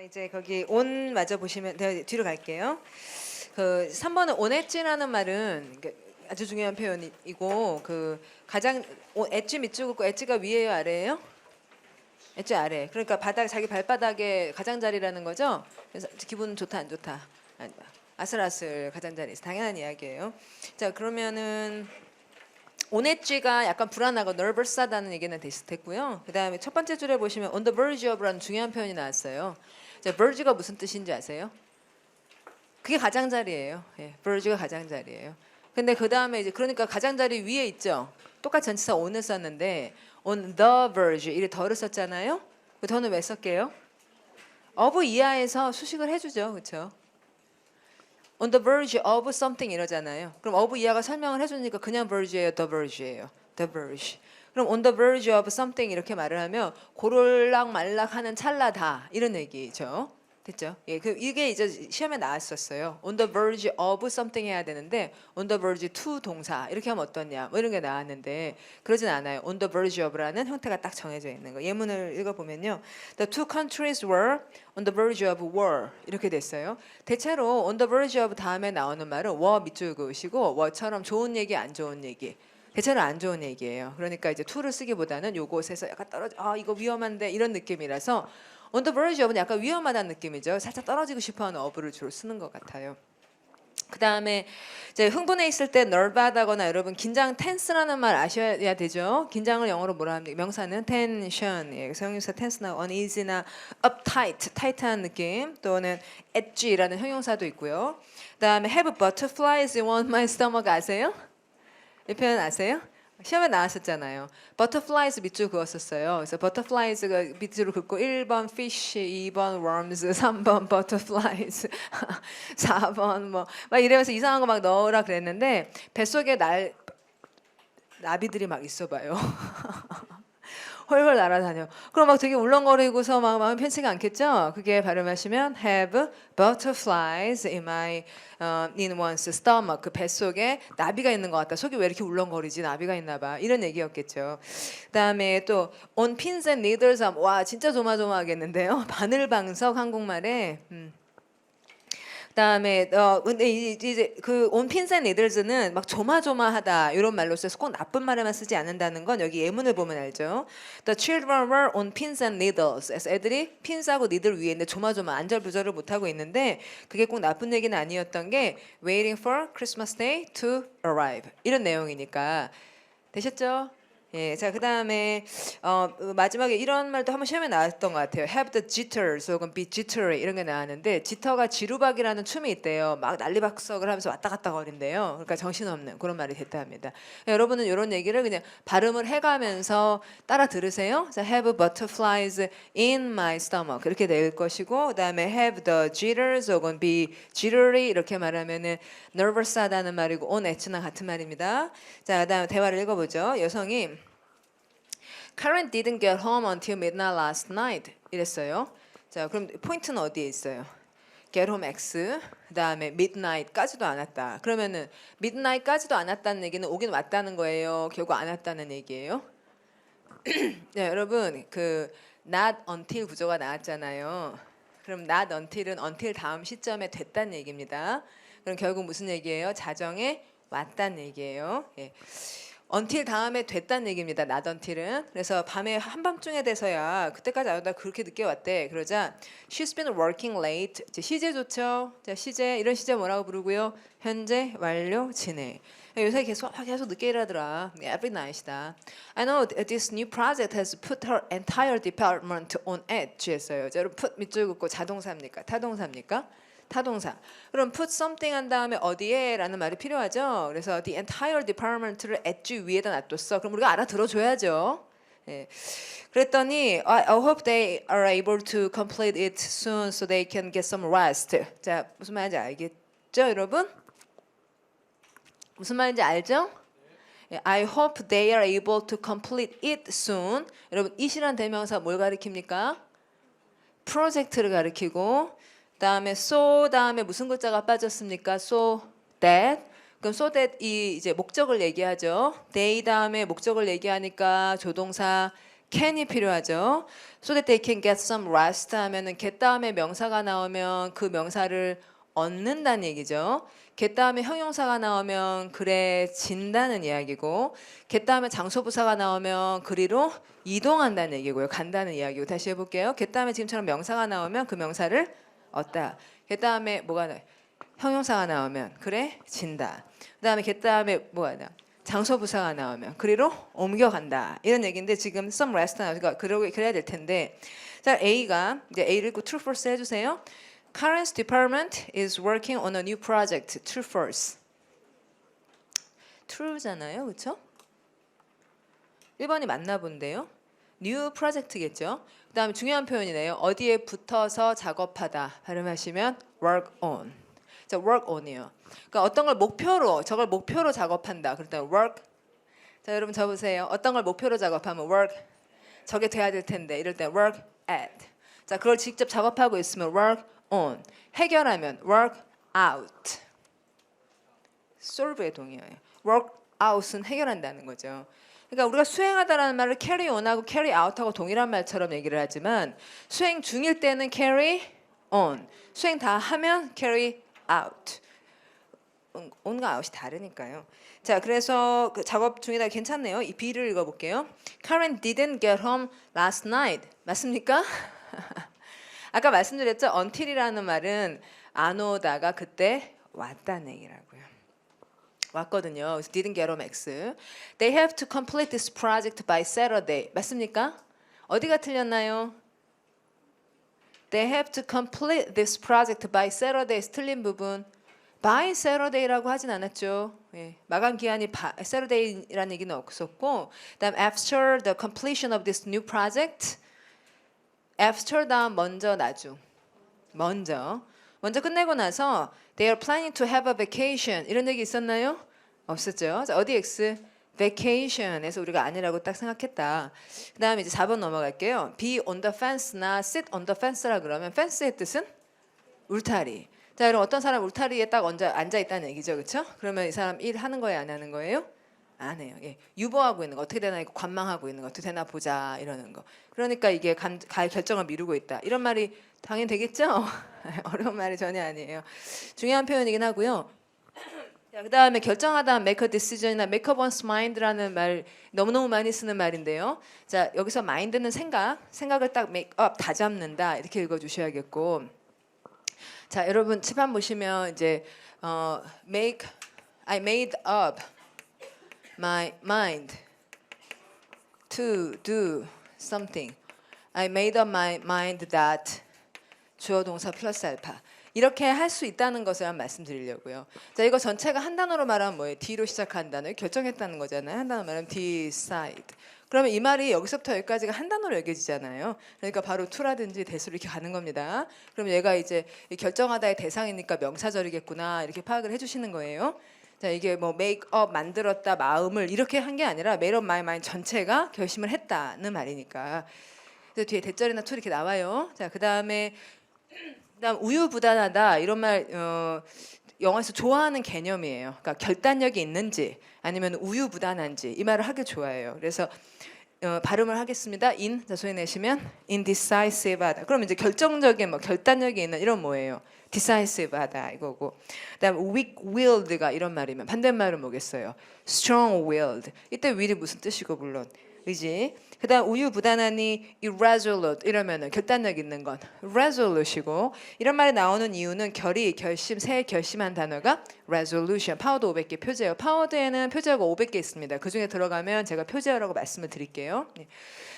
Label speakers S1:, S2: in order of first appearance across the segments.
S1: 이제 거기 on 마저 보시면 뒤로 갈게요. 그 3번은 on edge라는 말은 아주 중요한 표현이고 그 가장 엣지 밑줄 긋고 엣지가 위에요, 아래예요? 엣지 아래. 그러니까 바닥 자기 발바닥에 가장자리라는 거죠. 그래서 기분 좋다 안 좋다. 아슬아슬 가장자리에서 당연한 이야기예요. 자, 그러면은 on edge가 약간 불안하고 nervous하다는 얘기는 됐고요. 그다음에 첫 번째 줄에 보시면 on the verge of라는 중요한 표현이 나왔어요. 자, verge가 무슨 뜻인지 아세요? 그게 가장자리예요. 예, verge가 가장자리예요. 근데 그 다음에 이제 그러니까 가장자리 위에 있죠. 똑같이 전치사 on을 썼는데 on the verge 이래 더를 썼잖아요. 그 더는 왜 썼게요? of 이하에서 수식을 해주죠, 그렇죠? on the verge of something 이러잖아요. 그럼 of 이하가 설명을 해주니까 그냥 verge예요, the verge예요. the verge. 그럼 on the verge of something 이렇게 말을 하면 고를락 말락하는 찰나다 이런 얘기죠. 됐죠? 예, 이게 이제 시험에 나왔었어요. on the verge of something 해야 되는데 on the verge to 동사 이렇게 하면 어떠냐 뭐 이런 게 나왔는데 그러진 않아요. on the verge of라는 형태가 딱 정해져 있는 거. 예문을 읽어보면요. The two countries were on the verge of war 이렇게 됐어요. 대체로 on the verge of 다음에 나오는 말은 were 밑줄 그으시고 were처럼 좋은 얘기 안 좋은 얘기 대체로 안 좋은 얘기예요. 그러니까 이제 to를 쓰기보다는 요곳에서 약간 떨어져 이거 위험한데 이런 느낌이라서 on the verge of는 약간 위험하다는 느낌이죠. 살짝 떨어지고 싶어하는 of를 주로 쓰는 것 같아요. 그 다음에 이제 흥분해 있을 때 nerve하다거나 여러분 긴장 tense라는 말 아셔야 되죠. 긴장을 영어로 뭐라 합니까? 명사는 tension, 예, 형용사 tense나 uneasy나 uptight, tight한 느낌 또는 edgy라는 형용사도 있고요. 그 다음에 have butterflies on my stomach 아세요? 이 표현 아세요? 시험에 나왔었잖아요. butterflies 밑줄 그었었어요. 그래서 butterflies가 밑줄을 긋고 1번 fish, 2번 worms, 3번 butterflies, 4번 뭐 막 이러면서 이상한 거 막 넣으라 그랬는데 뱃속에 나비들이 막 있어봐요. 헐헐 날아다녀. 그럼 막 되게 울렁거리고서 막 마음 편치가 않겠죠? 그게 발음하시면 have butterflies in one's stomach. 그 뱃속에 나비가 있는 것 같다. 속이 왜 이렇게 울렁거리지? 나비가 있나 봐. 이런 얘기였겠죠. 그다음에 또 on pins and needles. 와 진짜 조마조마하겠는데요. 바늘방석 한국말에. 그다음에 근데 이제 그 on pins and needles는 막 조마조마하다 이런 말로 써서 꼭 나쁜 말에만 쓰지 않는다는 건 여기 예문을 보면 알죠. The children were on pins and needles. 그래서 애들이 핀스하고 니들 위에 있는데 조마조마 안절부절을 못 하고 있는데 그게 꼭 나쁜 얘기는 아니었던 게 waiting for Christmas Day to arrive 이런 내용이니까 되셨죠? 예, 자 그다음에 마지막에 이런 말도 한번 시험에 나왔던 것 같아요. Have the jitters 혹은 be jittery 이런 게 나왔는데 지터가 지루박이라는 춤이 있대요. 막 난리박석을 하면서 왔다 갔다 거린대요. 그러니까 정신없는 그런 말이 됐다 합니다. 여러분은 이런 얘기를 그냥 발음을 해가면서 따라 들으세요. 자, have butterflies in my stomach 이렇게 낼 것이고 그다음에 have the jitters 혹은 be jittery 이렇게 말하면은 nervous하다는 말이고 on edge나 같은 말입니다. 자, 그다음에 대화를 읽어보죠. 여성이 Karen didn't get home until midnight last night. 이랬어요. 자, 그럼 포인트는 어디에 있어요? Get home X. 그다음에 midnight까지도 안 왔다. 그러면은 midnight까지도 안 왔다는 얘기는 오긴 왔다는 거예요. 결국 안 왔다는 얘기예요. 네, 여러분 그 not until 구조가 나왔잖아요. 그럼 not until은 until 다음 시점에 됐다는 얘기입니다. 그럼 결국 무슨 얘기예요? 자정에 왔다는 얘기예요. 예. until 다음에 됐다는 얘기입니다. not until은. 그래서 밤에 한밤중에 돼서야 그때까지 안 오다 그렇게 늦게 왔대. 그러자 she's been working late. 시제 좋죠. 자, 시제 이런 시제 뭐라고 부르고요? 현재 완료 진행. 요새 계속 늦게 일하더라. Every night이다. I know this new project has put her entire department on edge 했어요. 자, 여러분 put 밑줄 긋고 자동사입니까? 타동사입니까? 타동사. 그럼 put something 한 다음에 어디에? 라는 말이 필요하죠. 그래서 the entire department를 edge 위에다 놔뒀어. 그럼 우리가 알아들어줘야죠. 예. 그랬더니 I hope they are able to complete it soon so they can get some rest. 자, 무슨 말인지 알겠죠, 여러분? 무슨 말인지 알죠? I hope they are able to complete it soon. 여러분, it이란 대명사 뭘 가리킵니까? 프로젝트를 가리키고 다음에 so 다음에 무슨 글자가 빠졌습니까? so that. 그럼 so that 이 이제 목적을 얘기하죠. they 다음에 목적을 얘기하니까 조동사 can이 필요하죠. So that they can get some rest 하면은 get 다음에 명사가 나오면 그 명사를 얻는다는 얘기죠. get 다음에 형용사가 나오면 그래 진다는 이야기고 get 다음에 장소부사가 나오면 그리로 이동한다는 얘기고요. 간다는 이야기고 다시 해볼게요. get 다음에 지금처럼 명사가 나오면 그 명사를 얻다. get 다음에 뭐가 나요? 형용사가 나오면 그래 진다. 그 다음에 get 다음에 뭐가 나요? 장소부사가 나오면 그리로 옮겨간다 이런 얘기인데 지금 some rest 나오니까 그래야 될 텐데 자 A가 이제 A를 읽고 true false 해주세요. Karen's department is working on a new project. True false. True잖아요, 그렇죠? 1번이 맞나 본데요. New project겠죠. 그 다음에 중요한 표현이네요. 어디에 붙어서 작업하다 발음하시면 work on. 자, work on이요. 그러니까 어떤 걸 목표로 저걸 목표로 작업한다. 그럴 때 work. 자, 여러분 적으세요. 어떤 걸 목표로 작업하면 work. 저게 돼야 될 텐데 이럴 때 work at. 자, 그걸 직접 작업하고 있으면 work on. 해결하면 work out. solve의 동의어예요. work out은 해결한다는 거죠. 그러니까 우리가 수행하다라는 말을 carry on하고 carry out하고 동일한 말처럼 얘기를 하지만 수행 중일 때는 carry on. 수행 다 하면 carry out. on과 out이 다르니까요. 자, 그래서 그 작업 중이다 괜찮네요. 이 B를 읽어볼게요. Karen didn't get home last night. 맞습니까? 아까 말씀드렸죠. until이라는 말은 안 오다가 그때 왔다는 얘기라고요. 왔거든요. 그래서 didn't get home X. They have to complete this project by Saturday. 맞습니까? 어디가 틀렸나요? They have to complete this project by Saturday. 틀린 부분. by Saturday라고 하진 않았죠. 예, 마감 기한이 Saturday라는 얘기는 없었고, 그다음 after the completion of this new project, after 다음 먼저 나중, 먼저 끝내고 나서 they are planning to have a vacation 이런 얘기 있었나요? 없었죠. 자, 어디 X? vacation에서 우리가 아니라고 딱 생각했다. 그다음에 이제 4번 넘어갈게요. be on the fence나 sit on the fence라 그러면 fence의 뜻은 울타리. 자, 여러분 어떤 사람 울타리에 딱 앉아 있다는 얘기죠, 그렇죠? 그러면 이 사람 일 하는 거예요, 안 하는 거예요? 안 해요. 예. 유보하고 있는 거 어떻게 되나 이거 관망하고 있는 거 어떻게 되나 보자 이러는 거. 그러니까 이게 결정을 미루고 있다. 이런 말이 당연히 되겠죠? 어려운 말이 전혀 아니에요. 중요한 표현이긴 하고요. 자, 그다음에 결정하다 make a decision이나 make up one's mind라는 말 너무너무 많이 쓰는 말인데요. 자, 여기서 mind는 생각을 딱 make up 다 잡는다 이렇게 읽어주셔야겠고. 자, 여러분 칠판 보시면 이제 I made up my mind to do something. I made up my mind that 주어 동사 플러스 알파. 이렇게 할 수 있다는 것을 한번 말씀드리려고요. 자, 이거 전체가 한 단어로 말하면 뭐예요? D로 시작한 단어. 결정했다는 거잖아요. 한 단어로 말하면 decide. 그러면 이 말이 여기서부터 여기까지가 한 단어로 여겨지잖아요. 그러니까 바로 to라든지 that으로 이렇게 가는 겁니다. 그럼 얘가 이제 결정하다의 대상이니까 명사절이겠구나 이렇게 파악을 해주시는 거예요. 자, 이게 뭐 make up 만들었다 마음을 이렇게 한 게 아니라 made up my mind 전체가 결심을 했다는 말이니까. 그래서 뒤에 대절이나 to 이렇게 나와요. 자, 그다음 우유부단하다 이런 말 영어에서 좋아하는 개념이에요. 그러니까 결단력이 있는지 아니면 우유부단한지 이 말을 하기 좋아해요. 그래서 발음을 하겠습니다. 자, 소리 내시면 indecisive하다. 그럼 이제 결정적인 결단력이 있는 이런 뭐예요? decisive하다 이거고. 그다음 weak-willed가 이런 말이면 반대말은 뭐겠어요? strong-willed. 이때 will이 무슨 뜻이고 물론 의지. 그다음 우유부단하니 irresolute 이러면은 결단력 있는 건 resolute이고 이런 말이 나오는 이유는 결심, 새 결심한 단어가 resolution. 파워드 500개 표제어. 파워드에는 표제어가 500개 있습니다. 그 중에 들어가면 제가 표제어라고 말씀을 드릴게요.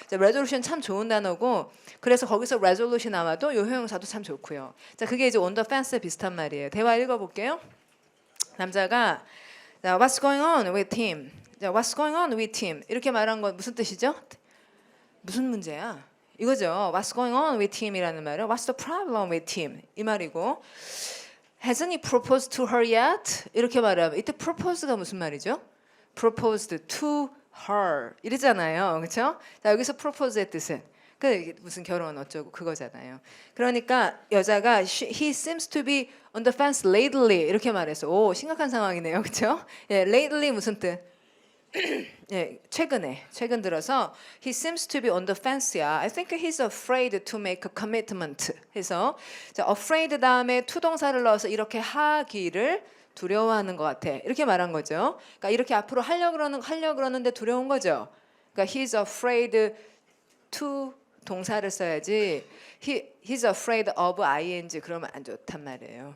S1: 자, resolution 참 좋은 단어고 그래서 거기서 resolution 나와도 요 형용사도 참 좋고요. 자, 그게 이제 on the fence 비슷한 말이에요. 대화 읽어볼게요. 남자가 자, what's going on with him? 자, what's going on with him? 이렇게 말한 건 무슨 뜻이죠? 무슨 문제야? 이거죠. What's going on with him이라는 말은 What's the problem with him? 이 말이고 Hasn't he proposed to her yet? 이렇게 말하면 이때 propose가 무슨 말이죠? Proposed to her 이러잖아요. 그렇죠? 자, 여기서 propose의 뜻은 무슨 결혼 어쩌고 그거잖아요. 그러니까 여자가 he seems to be on the fence lately 이렇게 말해서 오 심각한 상황이네요. 그렇죠? 예, lately 무슨 뜻? 예, 최근 들어서 he seems to be on the fence야. I think he's afraid to make a commitment. 해서 자, afraid 다음에 to 동사를 넣어서 이렇게 하기를 두려워하는 것 같아. 이렇게 말한 거죠. 그러니까 이렇게 앞으로 하려고 그러는데 두려운 거죠. 그러니까 he's afraid to 동사를 써야지. He's afraid of ing 그러면 안 좋단 말이에요.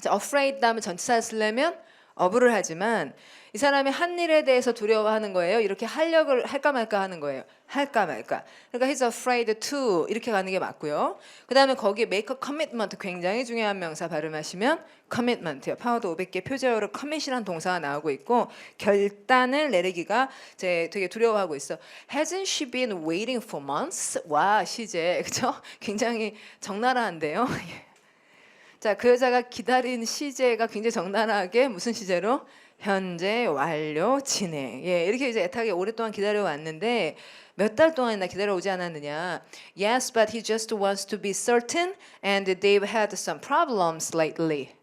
S1: 자, afraid 다음에 전치사를 쓰려면 of를 하지만 이 사람이 한 일에 대해서 두려워하는 거예요. 이렇게 할까 말까 하는 거예요. 할까 말까. 그러니까 he's afraid to 이렇게 가는 게 맞고요. 그 다음에 거기에 make a commitment 굉장히 중요한 명사 발음하시면 commitment요. 파워도 500개 표제어로 commit이라는 동사가 나오고 있고 결단을 내리기가 되게 두려워하고 있어. Hasn't she been waiting for months? 와 시제 그죠? 굉장히 적나라한데요. 자, 그 여자가 기다린 시제가 굉장히 적나라하게 무슨 시제로? 현재 완료 진행. 예, 이렇게 이제 애타게 오랫동안 기다려 왔는데 몇 달 동안이나 기다려 오지 않았느냐? Yes, but he just wants to be certain, and they've had some problems lately.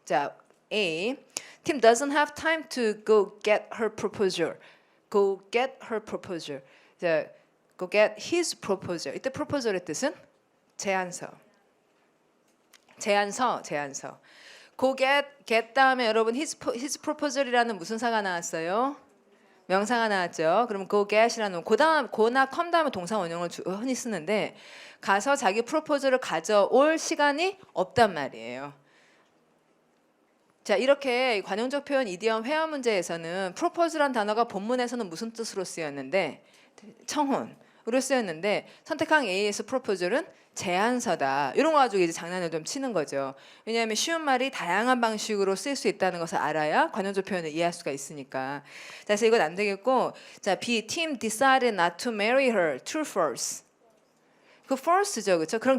S1: 자, A. Tim doesn't have time to go get her proposal. Go get her proposal. 자, go get his proposal. 이때 proposal의 뜻은 제안서. Go get 다음에 여러분 his proposal이라는 무슨 사가 나왔어요? 명사가 나왔죠. 그럼 go get이라는 go나 come 다음에 동사 원형을 흔히 쓰는데 가서 자기 프로포즈를 가져올 시간이 없단 말이에요. 자, 이렇게 관용적 표현 이디엄 회화 문제에서는 propose란 단어가 본문에서는 무슨 뜻으로 쓰였는데 청혼으로 쓰였는데 선택한 A에서 proposal은 제안서다. 이런 거 가지고 이제 장난을 좀 치는 거죠. 왜냐하면 쉬운 말이 다양한 방식으로 쓸 수 있다는 것을 알아야 관용적 표현을 이해할 수가 있으니까. 자, 그래서 이건 안 되겠고, 자, B. Tim decided not to marry her. True, false. 그 false죠, 그렇죠? 그럼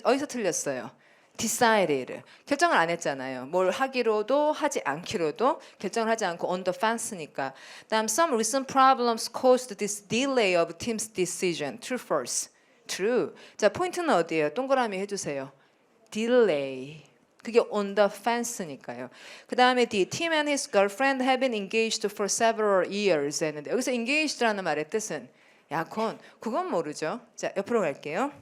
S1: 어디서 틀렸어요? decided. 결정을 안 했잖아요. 뭘 하기로도 하지 않기로도 결정을 하지 않고 on the fence니까. 다음 some recent problems caused this delay of Tim's decision. True, false. True. 자, 포인트는 어디예요? 동그라미 해주세요. Delay. 그게 on the fence니까요. 그 다음에 D. Tim and his girlfriend have been engaged for several years 했는데 여기서 engaged라는 말의 뜻은 약혼. 그건 모르죠. 자, 옆으로 갈게요.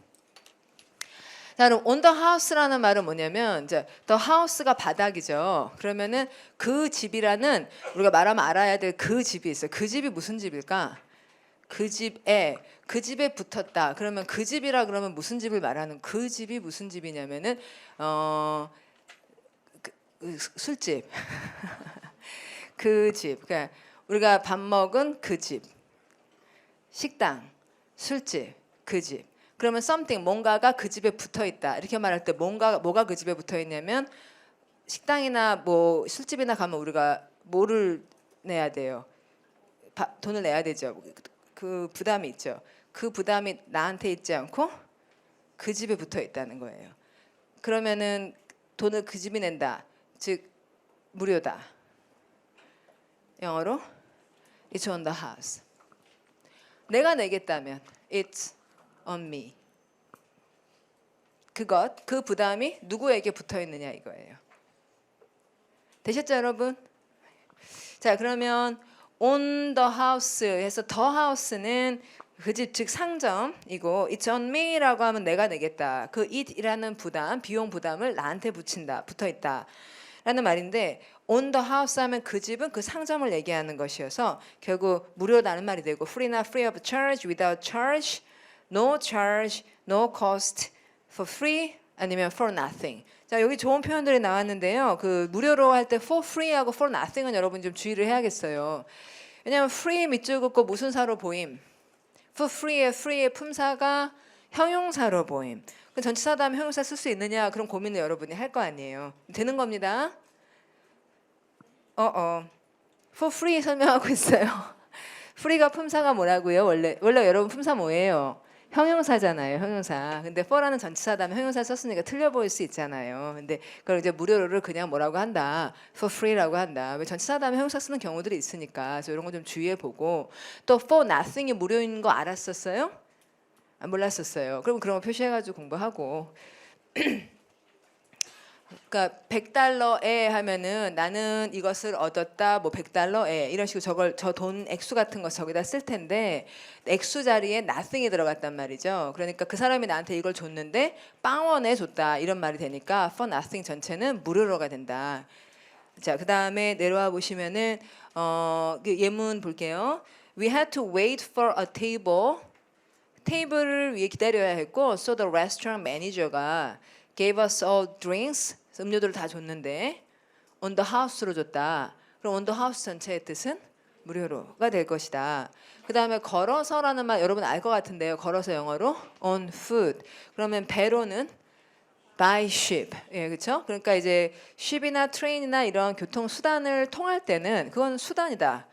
S1: 자, 그럼 on the house라는 말은 뭐냐면 이제 the house가 바닥이죠. 그러면은 그 집이라는 우리가 말하면 알아야 될 그 집이 있어요. 그 집이 무슨 집일까? 그 집에 붙었다. 그러면 그 집이라 그러면 무슨 집을 말하는? 그 집이 무슨 집이냐면은 술집. 그 집. 그러니까 우리가 밥 먹은 그 집. 식당, 술집, 그 집. 그러면 something 뭔가가 그 집에 붙어 있다. 이렇게 말할 때 뭐가 그 집에 붙어 있냐면 식당이나 뭐 술집이나 가면 우리가 뭐를 내야 돼요? 돈을 내야 되죠. 그 부담이 있죠. 그 부담이 나한테 있지 않고 그 집에 붙어 있다는 거예요. 그러면은 돈을 그 집이 낸다. 즉 무료다. 영어로 It's on the house. 내가 내겠다면 It's on me. 그 부담이 누구에게 붙어 있느냐 이거예요. 되셨죠, 여러분? 자, 그러면 on the house 해서 the house는 그 집 즉 상점이고 it's on me라고 하면 내가 내겠다. 그 it이라는 부담, 비용 부담을 나한테 붙어 있다. 라는 말인데 on the house 하면 그 집은 그 상점을 얘기하는 것이어서 결국 무료다는 말이 되고 free나 free of charge, without charge, no charge, no cost, for free 아니면 for nothing. 자, 여기 좋은 표현들이 나왔는데요. 그 무료로 할 때 for free하고 for nothing은 여러분 좀 주의를 해야겠어요. 왜냐하면 free 밑줄 긋고 무슨 사로 보임? for free의 품사가 형용사로 보임. 그 전치사 다음에 형용사 쓸 수 있느냐 그런 고민을 여러분이 할 거 아니에요. 되는 겁니다. for free 설명하고 있어요. free가 품사가 뭐라고요? 원래 여러분 품사 뭐예요? 형용사잖아요, 형용사. 근데 for라는 전치사 다음에 형용사 썼으니까 틀려 보일 수 있잖아요. 근데 그걸 이제 무료를 그냥 뭐라고 한다, for free라고 한다. 왜 전치사 다음에 형용사 쓰는 경우들이 있으니까. 그래서 이런 거 좀 주의해 보고. 또 for nothing이 무료인 거 알았었어요? 몰랐었어요. 그럼 그런 거 표시해가지고 공부하고. 그러니까 100달러에 하면은 나는 이것을 얻었다 뭐 100달러에 이런 식으로 저 돈 액수 같은 거 저기다 쓸 텐데 액수 자리에 nothing이 들어갔단 말이죠. 그러니까 그 사람이 나한테 이걸 줬는데 빵원에 줬다 이런 말이 되니까 for nothing 전체는 무료로가 된다. 자, 그다음에 내려와 보시면은 그 예문 볼게요. We had to wait for a table. 테이블을 위해 기다려야 했고, so the restaurant manager가 gave us all drinks. 음료들을 다 줬는데 on the house로 줬다. 그럼 on the house 전체의 뜻은 무료로가 될 것이다. 그 다음에 걸어서라는 말 여러분 알 것 같은데요. 걸어서 영어로 on foot. 그러면 배로는 by ship. 예, 그렇죠? 그러니까 이제 ship이나 train이나 이런 교통 수단을 통할 때는 그건 수단이다.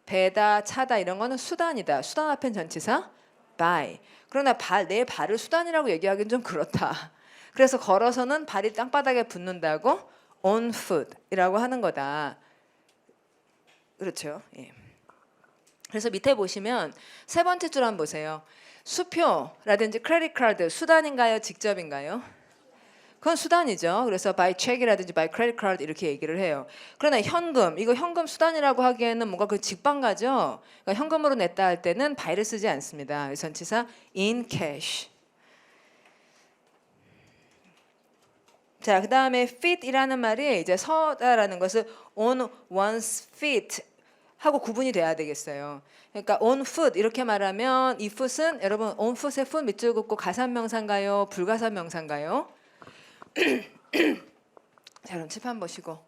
S1: 배다, 차다 이런 거는 수단이다. 수단 앞엔 전치사 by. 그러나 내 발을 수단이라고 얘기하기는 좀 그렇다. 그래서 걸어서는 발이 땅바닥에 붙는다고 on foot이라고 하는 거다. 그렇죠? 예. 그래서 밑에 보시면 세 번째 줄 한번 보세요. 수표라든지 크레딧 카드 수단인가요? 직접인가요? 그건 수단이죠. 그래서 by check이라든지 by credit card 이렇게 얘기를 해요. 그러나 현금, 이거 현금 수단이라고 하기에는 뭔가 그 직방가죠. 그러니까 현금으로 냈다 할 때는 by를 쓰지 않습니다. 전치사 in cash. 자, 그 다음에 fit이라는 말이 이제 서다라는 것을 on one's feet 하고 구분이 돼야 되겠어요. 그러니까 on foot 이렇게 말하면 이 foot은 여러분 on foot의 foot 밑줄 긋고 가산명사인가요? 불가산명사인가요? 자, 그럼 칠판 보시고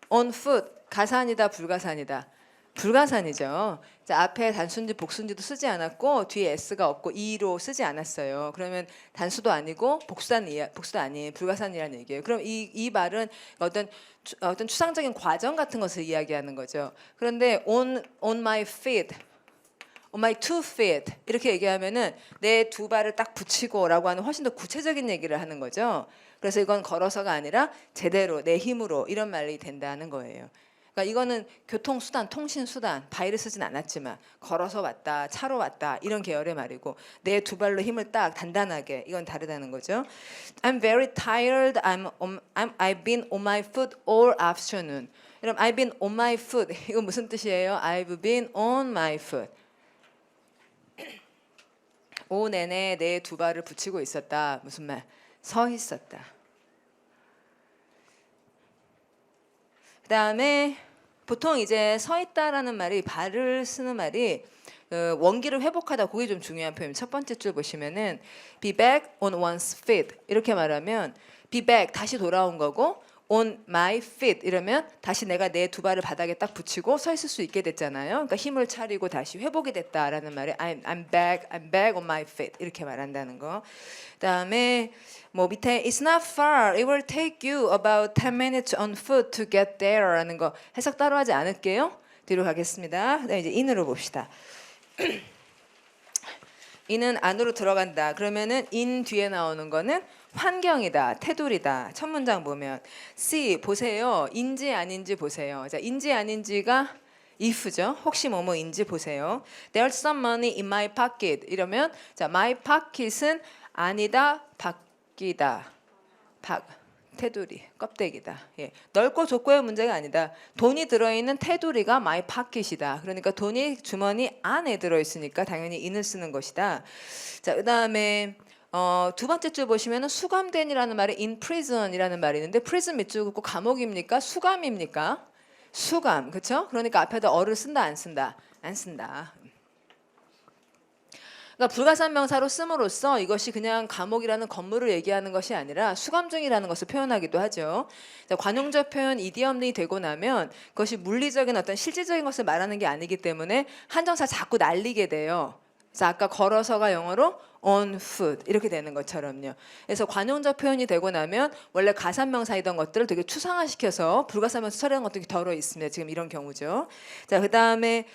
S1: on foot 가산이다 불가산이다. 불가산이죠. 자, 앞에 단순지 복순지도 쓰지 않았고 뒤에 s가 없고 e로 쓰지 않았어요. 그러면 단수도 아니고 복수도 아닌 불가산이라는 얘기예요. 그럼 이 말은 어떤 추상적인 과정 같은 것을 이야기하는 거죠. 그런데 on my feet, on my 2 feet 이렇게 얘기하면은 내 두 발을 딱 붙이고라고 하는 훨씬 더 구체적인 얘기를 하는 거죠. 그래서 이건 걸어서가 아니라 제대로 내 힘으로 이런 말이 된다는 거예요. 그러니까 이거는 교통수단, 통신수단, 바이를 쓰진 않았지만 걸어서 왔다, 차로 왔다 이런 계열의 말이고 내 두 발로 힘을 딱 단단하게 이건 다르다는 거죠. I'm very tired. I've been on my foot all afternoon. 여러분, I've been on my foot 이거 무슨 뜻이에요? I've been on my foot. 오 내내 내 두 발을 붙이고 있었다. 무슨 말? 서 있었다. 그다음에 보통 이제 서 있다라는 말이 발을 쓰는 말이 원기를 회복하다. 그게 좀 중요한 표현. 첫 번째 줄 보시면은 be back on one's feet 이렇게 말하면 be back 다시 돌아온 거고 on my feet 이러면 다시 내가 내 두 발을 바닥에 딱 붙이고 서 있을 수 있게 됐잖아요. 그러니까 힘을 차리고 다시 회복이 됐다라는 말이 I'm back on my feet 이렇게 말한다는 거. 그다음에 뭐 밑에 It's not far. It will take you about 10 minutes on foot to get there라는 거 해석 따로 하지 않을게요. 뒤로 가겠습니다. 그다음에 이제 in으로 봅시다. in은 안으로 들어간다. 그러면은 in 뒤에 나오는 거는 환경이다, 테두리다. 첫 문장 보면 C 보세요. 인지 아닌지 보세요. 자, 인지 아닌지가 if죠. 혹시 뭐뭐인지 보세요. There's some money in my pocket. 이러면 자, my pocket은 아니다, 바뀌다. 테두리, 껍데기다. 예. 넓고 좁고의 문제가 아니다. 돈이 들어있는 테두리가 my pocket이다. 그러니까 돈이 주머니 안에 들어있으니까 당연히 in을 쓰는 것이다. 자, 그다음에 두 번째 줄 보시면은 수감된이라는 말이 in prison이라는 말이 있는데 prison 밑줄 긋고 감옥입니까? 수감입니까? 수감, 그렇죠? 그러니까 앞에다 어를 쓴다 안 쓴다? 안 쓴다. 그러니까 불가산 명사로 씀으로써 이것이 그냥 감옥이라는 건물을 얘기하는 것이 아니라 수감 중이라는 것을 표현하기도 하죠. 자, 관용적 표현 이디엄이 되고 나면 그것이 물리적인 어떤 실질적인 것을 말하는 게 아니기 때문에 한정사 자꾸 날리게 돼요. 그래서 아까 걸어서가 영어로 on foot 이렇게 되는 것처럼요. 그래서 관용적 표현이 되고 나면 원래 가산명사이던 것들을 되게 추상화시켜서 불가산명사 처리하는 것도 덜어 있습니다. 지금 이런 경우죠. 자, 그다음에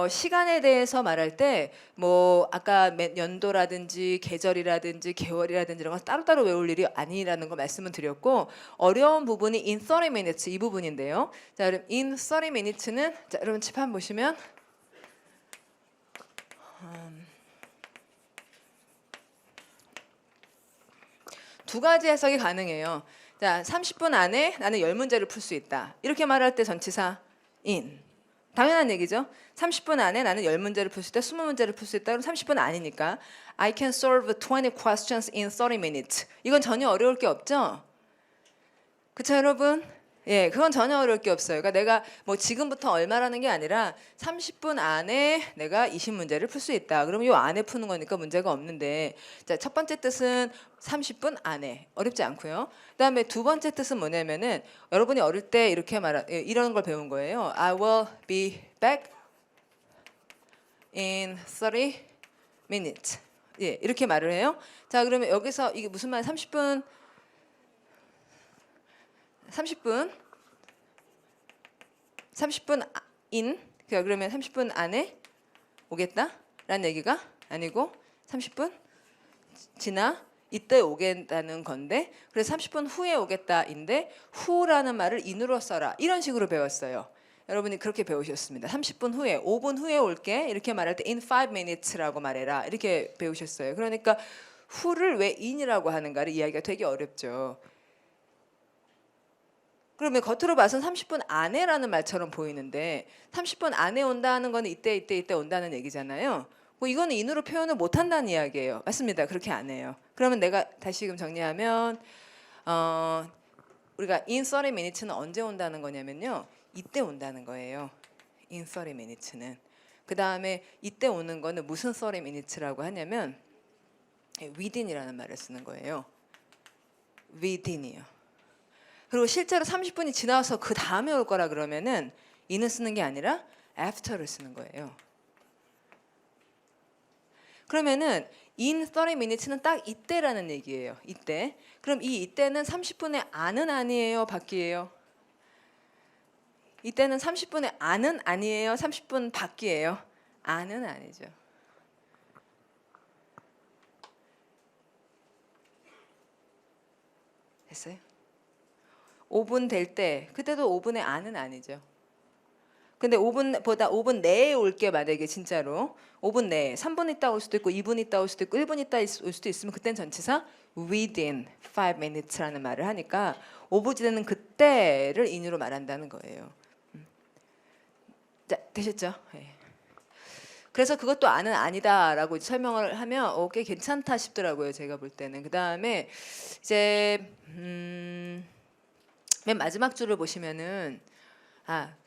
S1: 시간에 대해서 말할 때 뭐 아까 연도라든지 계절이라든지 개월이라든지 이런 거 따로따로 외울 일이 아니라는 거 말씀을 드렸고 어려운 부분이 in 30 minutes 이 부분인데요. 자, 그럼 in 30 minutes는 자, 여러분 칠판 보시면 두 가지 해석이 가능해요. 자, 30분 안에 나는 10문제를 풀 수 있다. 이렇게 말할 때 전치사 in. 당연한 얘기죠. 30분 안에 나는 10문제를 풀 수 있다. 20문제를 풀 수 있다. 그럼 30분 아니니까 I can solve 20 questions in 30 minutes. 이건 전혀 어려울 게 없죠? 그쵸 여러분? 예, 그건 전혀 어려울 게 없어요. 그러니까 내가 뭐 지금부터 얼마라는 게 아니라 30분 안에 내가 20문제를 풀 수 있다. 그러면 이 안에 푸는 거니까 문제가 없는데, 자, 첫 번째 뜻은 30분 안에 어렵지 않고요. 그다음에 두 번째 뜻은 뭐냐면은 여러분이 어릴 때 이렇게 이런 걸 배운 거예요. I will be back in 30 minutes. 예, 이렇게 말을 해요. 자, 그러면 여기서 이게 무슨 말? 30분 in. 그러면 30분 안에 오겠다라는 얘기가 아니고 30분 지나 이때 오겠다는 건데, 그래서 30분 후에 오겠다인데 후라는 말을 in으로 써라. 이런 식으로 배웠어요. 여러분이 그렇게 배우셨습니다. 30분 후에, 5분 후에 올게. 이렇게 말할 때 in 5 minutes라고 말해라. 이렇게 배우셨어요. 그러니까 후를 왜 in이라고 하는가를 이야기가 되게 어렵죠. 그러면 겉으로 봐서는 30분 안에라는 말처럼 보이는데 30분 안에 온다는 건 이때 온다는 얘기잖아요. 뭐 이거는 in으로 표현을 못한다는 이야기예요. 맞습니다. 그렇게 안 해요. 그러면 내가 다시금 정리하면 우리가 in 30 minutes는 언제 온다는 거냐면요. 이때 온다는 거예요. in 30 minutes는. 그 다음에 이때 오는 거는 무슨 30 minutes라고 하냐면 within이라는 말을 쓰는 거예요. within이요. 그리고 실제로 30분이 지나서 그 다음에 올 거라 그러면은 in을 쓰는 게 아니라 after를 쓰는 거예요. 그러면은 in 30 minutes는 딱 이때라는 얘기예요. 이때. 그럼 이 이때는 30분의 안은 아니에요, 밖이에요? 이때는 30분의 안은 아니에요, 30분 밖이에요? 안은 아니죠. 됐어요? 5분 될 때, 그때도 5분의 안은 아니죠. 근데 5분보다 5분 내에 올게 만약에 진짜로 5분 내에 3분 있다 올 수도 있고 2분 있다 올 수도 있고 1분 있다 올 수도 있으면 그땐 전치사 within 5 minutes라는 말을 하니까 오브제는 그때를 in으로 말한다는 거예요. 자, 되셨죠? 네. 그래서 그것도 안은 아니다라고 설명을 하면 꽤 괜찮다 싶더라고요. 제가 볼 때는. 그 다음에 이제 맨 마지막 줄을 보시면은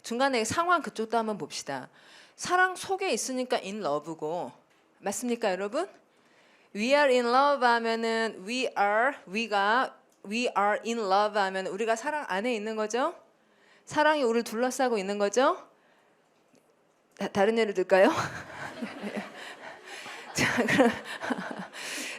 S1: 중간에 상황 그쪽도 한번 봅시다. 사랑 속에 있으니까 in love고 맞습니까, 여러분? We are in love 하면은 we are in love 하면 우리가 사랑 안에 있는 거죠? 사랑이 우리를 둘러싸고 있는 거죠? 다른 예를 들까요?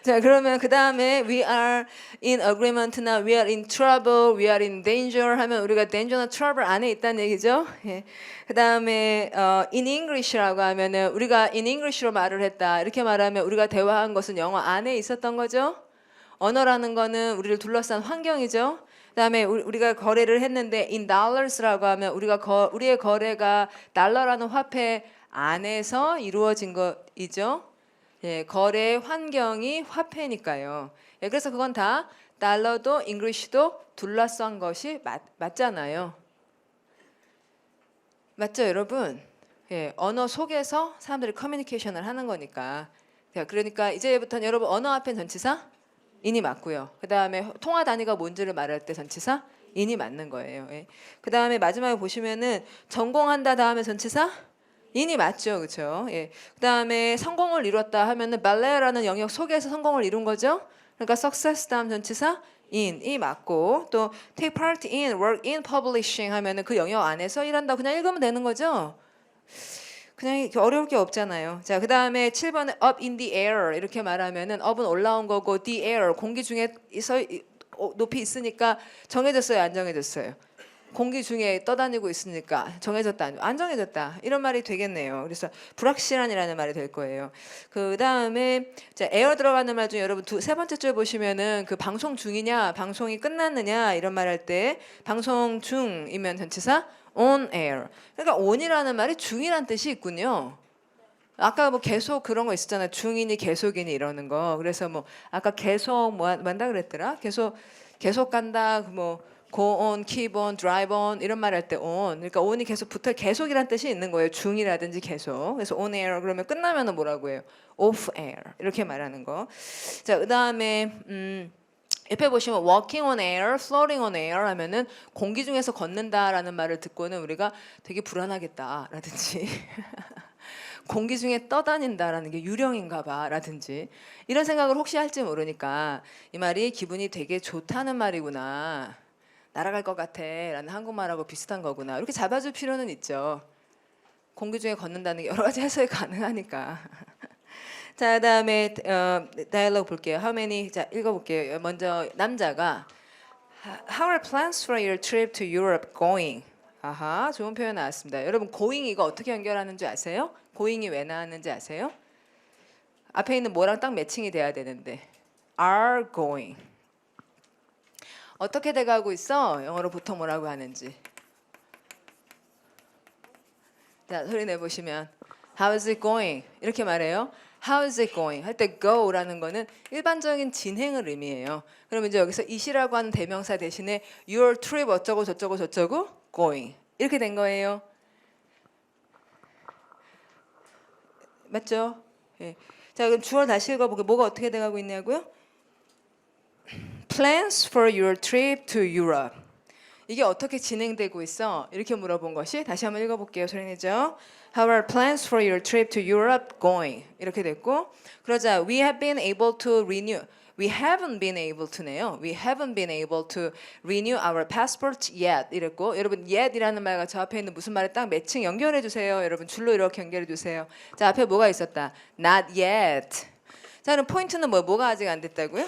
S1: 자, 그러면 그 다음에 we are in agreement나 we are in trouble, we are in danger 하면 우리가 danger나 trouble 안에 있다는 얘기죠. 예. 그 다음에 in English라고 하면은 우리가 in English로 말을 했다. 이렇게 말하면 우리가 대화한 것은 영어 안에 있었던 거죠. 언어라는 거는 우리를 둘러싼 환경이죠. 그다음에 우리가 거래를 했는데 in dollars라고 하면 우리의 거래가 달러라는 화폐 안에서 이루어진 것이죠. 예, 거래 환경이 화폐니까요. 예, 그래서 그건 다 달러도 잉글리시도 둘러싼 것이 맞잖아요. 맞죠, 여러분? 예, 언어 속에서 사람들이 커뮤니케이션을 하는 거니까. 자, 그러니까 이제부터는 여러분 언어 앞엔 전치사 in이 맞고요. 그 다음에 통화 단위가 뭔지를 말할 때 전치사 in이 맞는 거예요. 예. 그 다음에 마지막에 보시면은 전공한다 다음에 전치사 in이 맞죠, 그렇죠? 예. 그 다음에 성공을 이뤘다 하면은 발레라는 영역 속에서 성공을 이룬 거죠. 그러니까 success 다음 전치사 in이 맞고 또 take part in, work in publishing 하면은 그 영역 안에서 일한다 그냥 읽으면 되는 거죠. 그냥 어려울 게 없잖아요. 자, 그 다음에 7번에 up in the air 이렇게 말하면은 up은 올라온 거고 the air 공기 중에 높이 있으니까 정해졌어요, 안 정해졌어요? 공기 중에 떠다니고 있으니까 정해졌다, 안 정해졌다 이런 말이 되겠네요. 그래서 불확실한이라는 말이 될 거예요. 그 다음에 자, 에어 들어가는 말 중에 여러분 세 번째 줄 보시면은 그 방송 중이냐, 방송이 끝났느냐 이런 말 할 때 방송 중이면 전치사 on air. 그러니까 on이라는 말이 중이란 뜻이 있군요. 아까 뭐 계속 그런 거 있었잖아요. 중이니 계속이니 이러는 거. 그래서 뭐 아까 계속 뭐 한다 그랬더라? 계속 간다. 뭐 go on, keep on, drive on 이런 말 할 때 on. 그러니까 on이 계속 붙어 계속이란 뜻이 있는 거예요. 중이라든지 계속. 그래서 on air 그러면 끝나면은 뭐라고 해요? off air. 이렇게 말하는 거. 자, 그다음에 옆에 보시면 walking on air, floating on air 하면은 공기 중에서 걷는다라는 말을 듣고는 우리가 되게 불안하겠다라든지 공기 중에 떠다닌다라는 게 유령인가 봐라든지 이런 생각을 혹시 할지 모르니까 이 말이 기분이 되게 좋다는 말이구나. 날아갈 것 같아 라는 한국말하고 비슷한 거구나. 이렇게 잡아줄 필요는 있죠. 공기 중에 걷는다는 게 여러 가지 해석이 가능하니까. 자, 그다음에 다이얼로그 볼게요. How many? 자, 읽어볼게요. 먼저 남자가 How are plans for your trip to Europe going? 아하, 좋은 표현 나왔습니다. 여러분 going 이거 어떻게 연결하는지 아세요? going이 왜 나왔는지 아세요? 앞에 있는 뭐랑 딱 매칭이 돼야 되는데 are going 어떻게 돼가고 있어? 영어로 보통 뭐라고 하는지. 자, 소리 내보시면 How is it going? 이렇게 말해요. How is it going? 할 때 go라는 거는 일반적인 진행을 의미해요. 그럼 이제 여기서 it이라고 하는 대명사 대신에 your trip 어쩌고 저쩌고 저쩌고 going 이렇게 된 거예요. 맞죠? 예. 자, 그럼 주어 다시 읽어볼게요. 뭐가 어떻게 돼가고 있냐고요? Plans for your trip to Europe. 이게 어떻게 진행되고 있어? 이렇게 물어본 것이 다시 한번 읽어볼게요. 소리 내죠. How are plans for your trip to Europe going? 이렇게 됐고 그러자 we have been able to renew. We haven't been able to네요. We haven't been able to renew our passport yet. 이랬고 여러분 yet이라는 말과 저 앞에 있는 무슨 말에 딱 매칭 연결해 주세요. 여러분 줄로 이렇게 연결해 주세요. 자, 앞에 뭐가 있었다? Not yet. 자, 그럼 포인트는 뭐가 아직 안 됐다고요?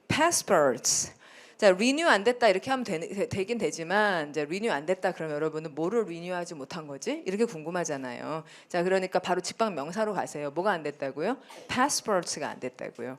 S1: passports. 자, renew 안 됐다 이렇게 하면 되긴 되지만 이제 renew 안 됐다 그러면 여러분은 뭐를 renew하지 못한 거지? 이렇게 궁금하잖아요. 자, 그러니까 바로 직방 명사로 가세요. 뭐가 안 됐다고요? passports가 안 됐다고요.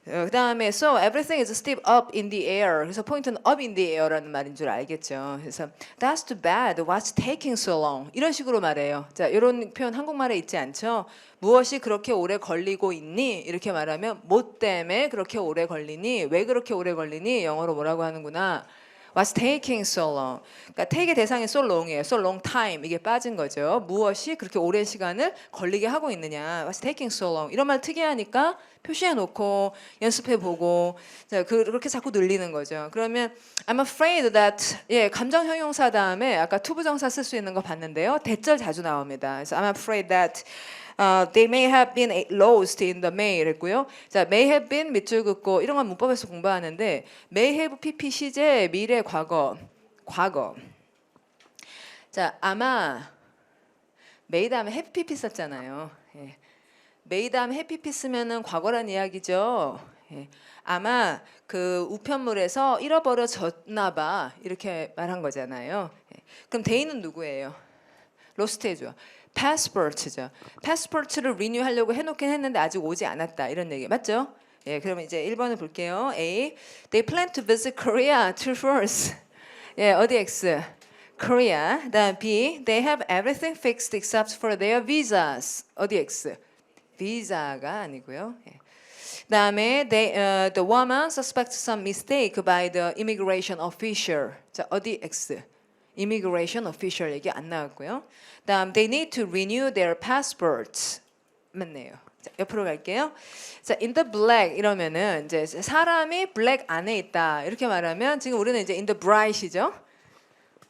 S1: 그다음에 so everything is still up in the air. 그래서 포인트는 up in the air라는 말인 줄 알겠죠. 그래서 that's too bad. What's taking so long? 이런 식으로 말해요. 자, 이런 표현 한국말에 있지 않죠? 무엇이 그렇게 오래 걸리고 있니? 이렇게 말하면 뭐 때문에 그렇게 오래 걸리니? 왜 그렇게 오래 걸리니? 영어로 뭐라고 하는구나. What's taking so long? 그러니까 take의 대상이 so long이에요. So long time 이게 빠진 거죠. 무엇이 그렇게 오랜 시간을 걸리게 하고 있느냐? What's taking so long? 이런 말 특이하니까 표시해 놓고 연습해 보고 자, 그렇게 자꾸 늘리는 거죠. 그러면 I'm afraid that 감정 형용사 다음에 아까 투부정사 쓸 수 있는 거 봤는데요. 대절 자주 나옵니다. 그래서 I'm afraid that they may have been lost in the May 이랬고요. 자, may have been 밑줄 긋고 이런 건 문법에서 공부하는데 may have PP 시제 미래 과거. 자, 아마 may 다음에 have PP 썼잖아요. 예. may 다음에 have PP 쓰면은 과거란 이야기죠. 예. 아마 그 우편물에서 잃어버려졌나 봐 이렇게 말한 거잖아요. 예. 그럼 they는 누구예요? lost 해줘. passport죠. passport를 renew 하려고 해놓긴 했는데 아직 오지 않았다 이런 얘기 맞죠? 예, 그러면 이제 1번을 볼게요. A. They plan to visit Korea to first. 예, 어디 X? Korea. 다음 B. They have everything fixed except for their visas. 어디 X? 비자가 아니고요. 예. 다음에 the woman suspects some mistake by the immigration official. 자, 어디 X? immigration official 얘기 안 나왔고요. 다음 they need to renew their passports. 맞네요. 자, 옆으로 갈게요. 자, in the black 이러면은 이제 사람이 black 안에 있다. 이렇게 말하면 지금 우리는 이제 in the bright이죠.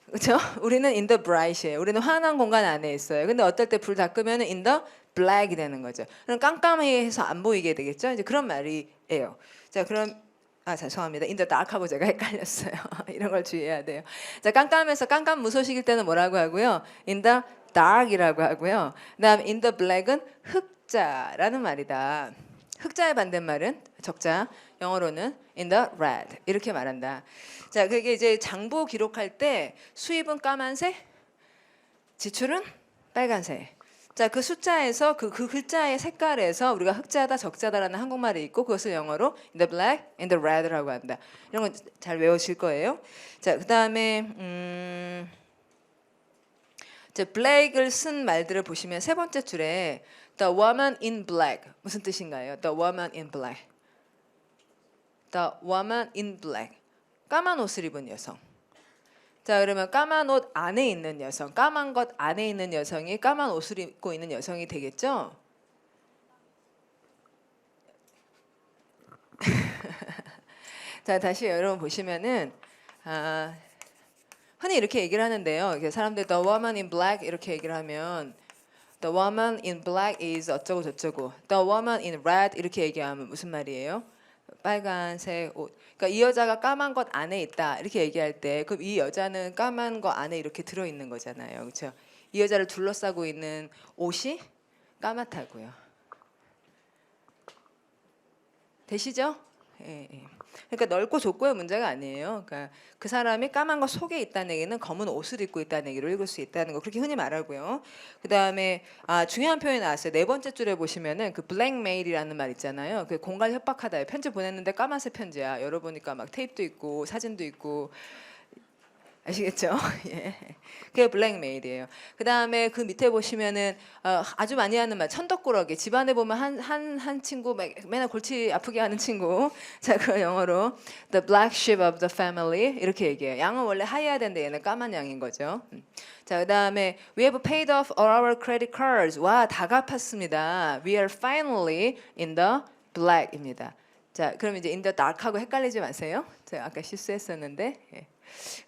S1: 그렇죠? 우리는 in the bright이에요. 우리는 환한 공간 안에 있어요. 근데 어떨 때 불 다 끄면은 in the black이 되는 거죠. 그럼 깜깜해서 안 보이게 되겠죠? 이제 그런 말이에요. 자, 그럼 죄송합니다. in the dark하고 제가 헷갈렸어요. 이런 걸 주의해야 돼요. 자, 깜깜해서 깜깜 무소식일 때는 뭐라고 하고요? in the dark이라고 하고요. 그다음 in the black은 흑자라는 말이다. 흑자의 반대말은 적자. 영어로는 in the red 이렇게 말한다. 자, 그게 이제 장부 기록할 때 수입은 까만색, 지출은 빨간색. 자, 그 숫자에서 그 글자의 색깔에서 우리가 흑자다, 적자다라는 한국말이 있고 그것을 영어로 in the black, in the red라고 한다. 이런 건 잘 외우실 거예요. 자, 그다음에 black을 쓴 말들을 보시면 세 번째 줄에 The woman in black 무슨 뜻인가요? The woman in black. The woman in black. 까만 옷을 입은 여성. 자, 그러면 까만 옷 안에 있는 여성, 까만 것 안에 있는 여성이 까만 옷을 입고 있는 여성이 되겠죠? 자, 다시 여러분 보시면은 흔히 이렇게 얘기를 하는데요. 이렇게 사람들 the woman in black 이렇게 얘기를 하면 the woman in black is 어쩌고 저쩌고 the woman in red 이렇게 얘기하면 무슨 말이에요? 빨간색 옷. 그러니까 이 여자가 까만 것 안에 있다 이렇게 얘기할 때 그럼 이 여자는 까만 것 안에 이렇게 들어 있는 거잖아요. 그렇죠? 이 여자를 둘러싸고 있는 옷이 까맣다고요. 되시죠? 예, 예. 그러니까 넓고 좁고의 문제가 아니에요. 그러니까 그 사람이 까만 것 속에 있다는 얘기는 검은 옷을 입고 있다는 얘기로 읽을 수 있다는 거 그렇게 흔히 말하고요. 그 다음에 중요한 표현이 나왔어요. 네 번째 줄에 보시면은 그 blackmail이라는 말 있잖아요. 그 공갈 협박하다. 편지 보냈는데 까만색 편지야. 열어보니까 막 테이프도 있고 사진도 있고 아시겠죠? 예. 그게 블랙메일이에요. 그 다음에 그 밑에 보시면은 아주 많이 하는 말 천덕꾸러기. 집안에 보면 한 친구 맨날 골치 아프게 하는 친구. 자, 그 영어로 the black sheep of the family 이렇게 얘기해요. 양은 원래 하얘야 되는데 얘는 까만 양인 거죠. 자, 그 다음에 we have paid off all our credit cards. 와, 다 갚았습니다. We are finally in the black입니다. 자, 그럼 이제 in the dark하고 헷갈리지 마세요. 제가 아까 실수했었는데. 예.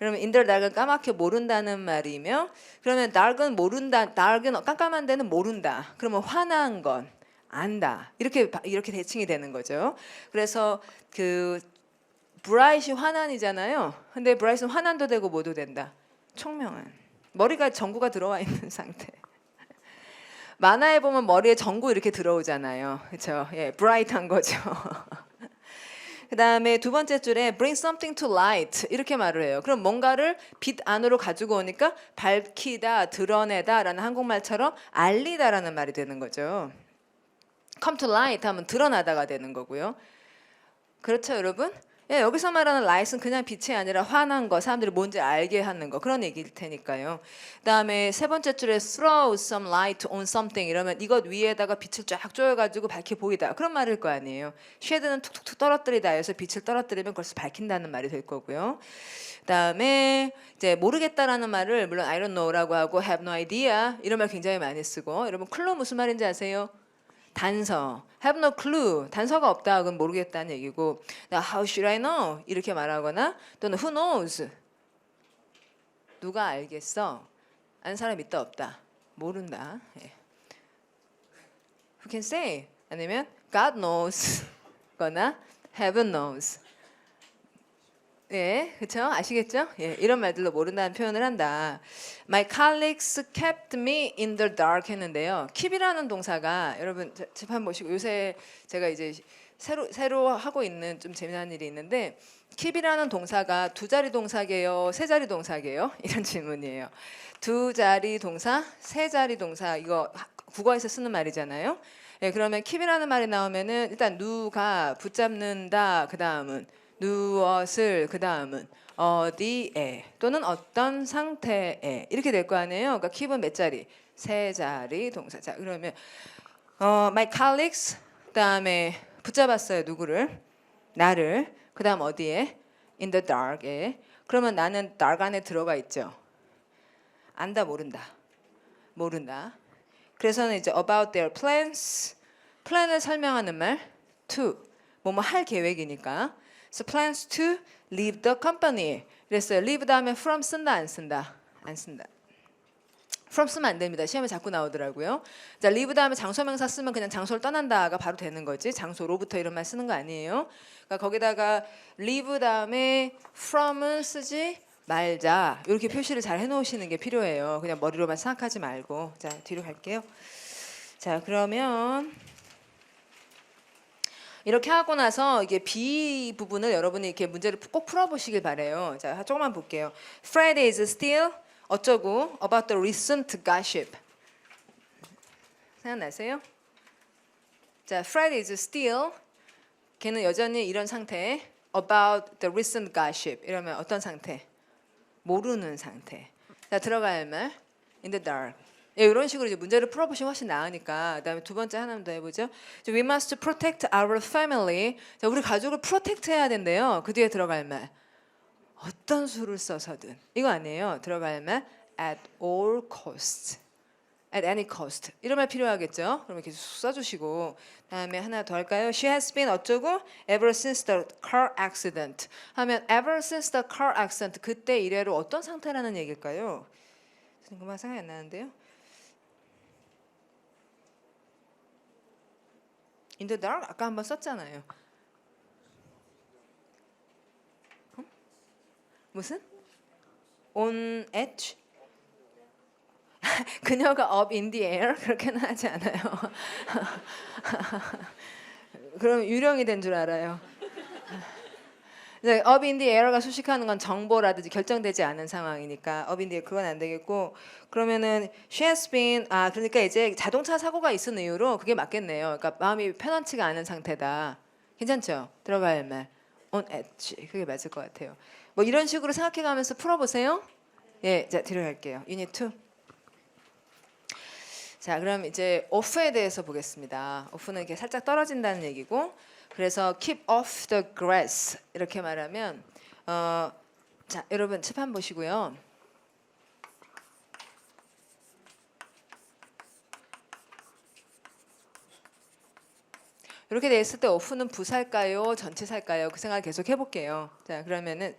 S1: 그러면 in the dark은 까맣게 모른다는 말이며 그러면 dark은 모른다. dark은 깜깜한 데는 모른다. 그러면 환한 건 안다. 이렇게 대칭이 되는 거죠. 그래서 그 bright이 환한이잖아요. 근데 bright은 환한도 되고 뭐도 된다. 총명한. 머리가 전구가 들어와 있는 상태. 만화에 보면 머리에 전구 이렇게 들어오잖아요. 그렇죠? 예, bright한 거죠. 그 다음에 두 번째 줄에 bring something to light 이렇게 말을 해요. 그럼 뭔가를 빛 안으로 가지고 오니까 밝히다, 드러내다 라는 한국말처럼 알리다라는 말이 되는 거죠. come to light 하면 드러나다가 되는 거고요. 그렇죠, 여러분? 예, 여기서 말하는 light은 그냥 빛이 아니라 환한 거, 사람들이 뭔지 알게 하는 거 그런 얘기일 테니까요. 그다음에 세 번째 줄에 throw some light on something 이러면 이것 위에다가 빛을 쫙 쪼여가지고 밝게 보이다 그런 말일 거 아니에요. shed는 툭툭툭 떨어뜨리다 해서 빛을 떨어뜨리면 그것을 밝힌다는 말이 될 거고요. 그다음에 이제 모르겠다라는 말을 물론 I don't know라고 하고 have no idea 이런 말 굉장히 많이 쓰고 여러분 clue 무슨 말인지 아세요? 단서, have no clue, 단서가 없다, 그건 모르겠다는 얘기고, how should I know 이렇게 말하거나 또는 who knows, 누가 알겠어, 아는 사람 있다 없다, 모른다. 예. Who can say 아니면 God knows, 거나 heaven knows. 예, 그렇죠? 아시겠죠? 예, 이런 말들로 모른다는 표현을 한다. My colleagues kept me in the dark 했는데요. keep이라는 동사가 여러분 재판 보시고 요새 제가 이제 새로 하고 있는 좀 재미난 일이 있는데 keep이라는 동사가 두 자리 동사게요, 세 자리 동사게요? 이런 질문이에요. 두 자리 동사, 세 자리 동사 이거 국어에서 쓰는 말이잖아요. 예, 그러면 keep이라는 말이 나오면은 일단 누가 붙잡는다 그 다음은 무엇을 그 다음은 어디에 또는 어떤 상태에 이렇게 될 거 아니에요. 그러니까 keep은 몇 자리? 세 자리 동사. 자, 그러면 my colleagues 그다음에 붙잡았어요. 누구를? 나를. 그다음 어디에? in the dark에. 그러면 나는 dark 안에 들어가 있죠. 안다 모른다. 모른다. 그래서는 이제 about their plans 플랜을 설명하는 말 to 뭐뭐 할 계획이니까 So plans to leave the company. 그랬어요. leave 다음에 from 쓴다 안 쓴다? 안 쓴다. from 쓰면 안 됩니다. 시험에 자꾸 나오더라고요. 자, leave 다음에 장소명사 쓰면 그냥 장소를 떠난다가 바로 되는 거지. 장소로부터 이런 말 쓰는 거 아니에요. 그러니까 거기다가 leave 다음에 from은 쓰지 말자. 이렇게 표시를 잘 해놓으시는 게 필요해요. 그냥 머리로만 생각하지 말고. 자, 뒤로 갈게요. 자, 그러면 이렇게 하고 나서 이게 B 부분을 여러분이 이렇게 문제를 꼭 풀어보시길 바래요. 자, 조금만 볼게요. Fred is still 어쩌고 about the recent gossip. 생각나세요? 자, Fred is still 걔는 여전히 이런 상태. About the recent gossip 이러면 어떤 상태? 모르는 상태. 자, 들어갈 말 in the dark. 예, 이런 식으로 이제 문제를 풀어보시면 훨씬 나으니까. 그다음에 두 번째 하나 더 해보죠. We must protect our family. 자, 우리 가족을 프로텍트 해야 된대요. 그 뒤에 들어갈 말. 어떤 수를 써서든. 이거 아니에요. 들어갈 말 at all cost. at any cost. 이런 말 필요하겠죠. 그럼 이렇게 쑥 써주시고. 다음에 하나 더 할까요? She has been 어쩌고 ever since the car accident. 하면 ever since the car accident. 그때 이래로 어떤 상태라는 얘기일까요? 그만 생각이 안 나는데요. In the dark 아까 한번 썼잖아요. 무슨? On edge? 그녀가 up in the air 그렇게는 하지 않아요. 그럼 유령이 된 줄 알아요. up in the air가 수식하는 건 정보라든지 결정되지 않은 상황이니까 up in the air 그건 안 되겠고 그러면은 she has been 그러니까 이제 자동차 사고가 있은 이유로 그게 맞겠네요. 그러니까 마음이 편안치가 않은 상태다. 괜찮죠? 들어갈 말 on edge 그게 맞을 것 같아요. 뭐 이런 식으로 생각해가면서 풀어보세요. 예, 자 들어갈게요. 유닛 2. 자, 그럼 이제 off에 대해서 보겠습니다. off는 이렇게 살짝 떨어진다는 얘기고, 그래서 keep off the grass 이렇게 말하면, 자, 여러분 칠판 보시고요. 이렇게 돼 있을 때 off는 부사일까요, 전치사일까요? 그 생각을 계속 해볼게요. 자, 그러면은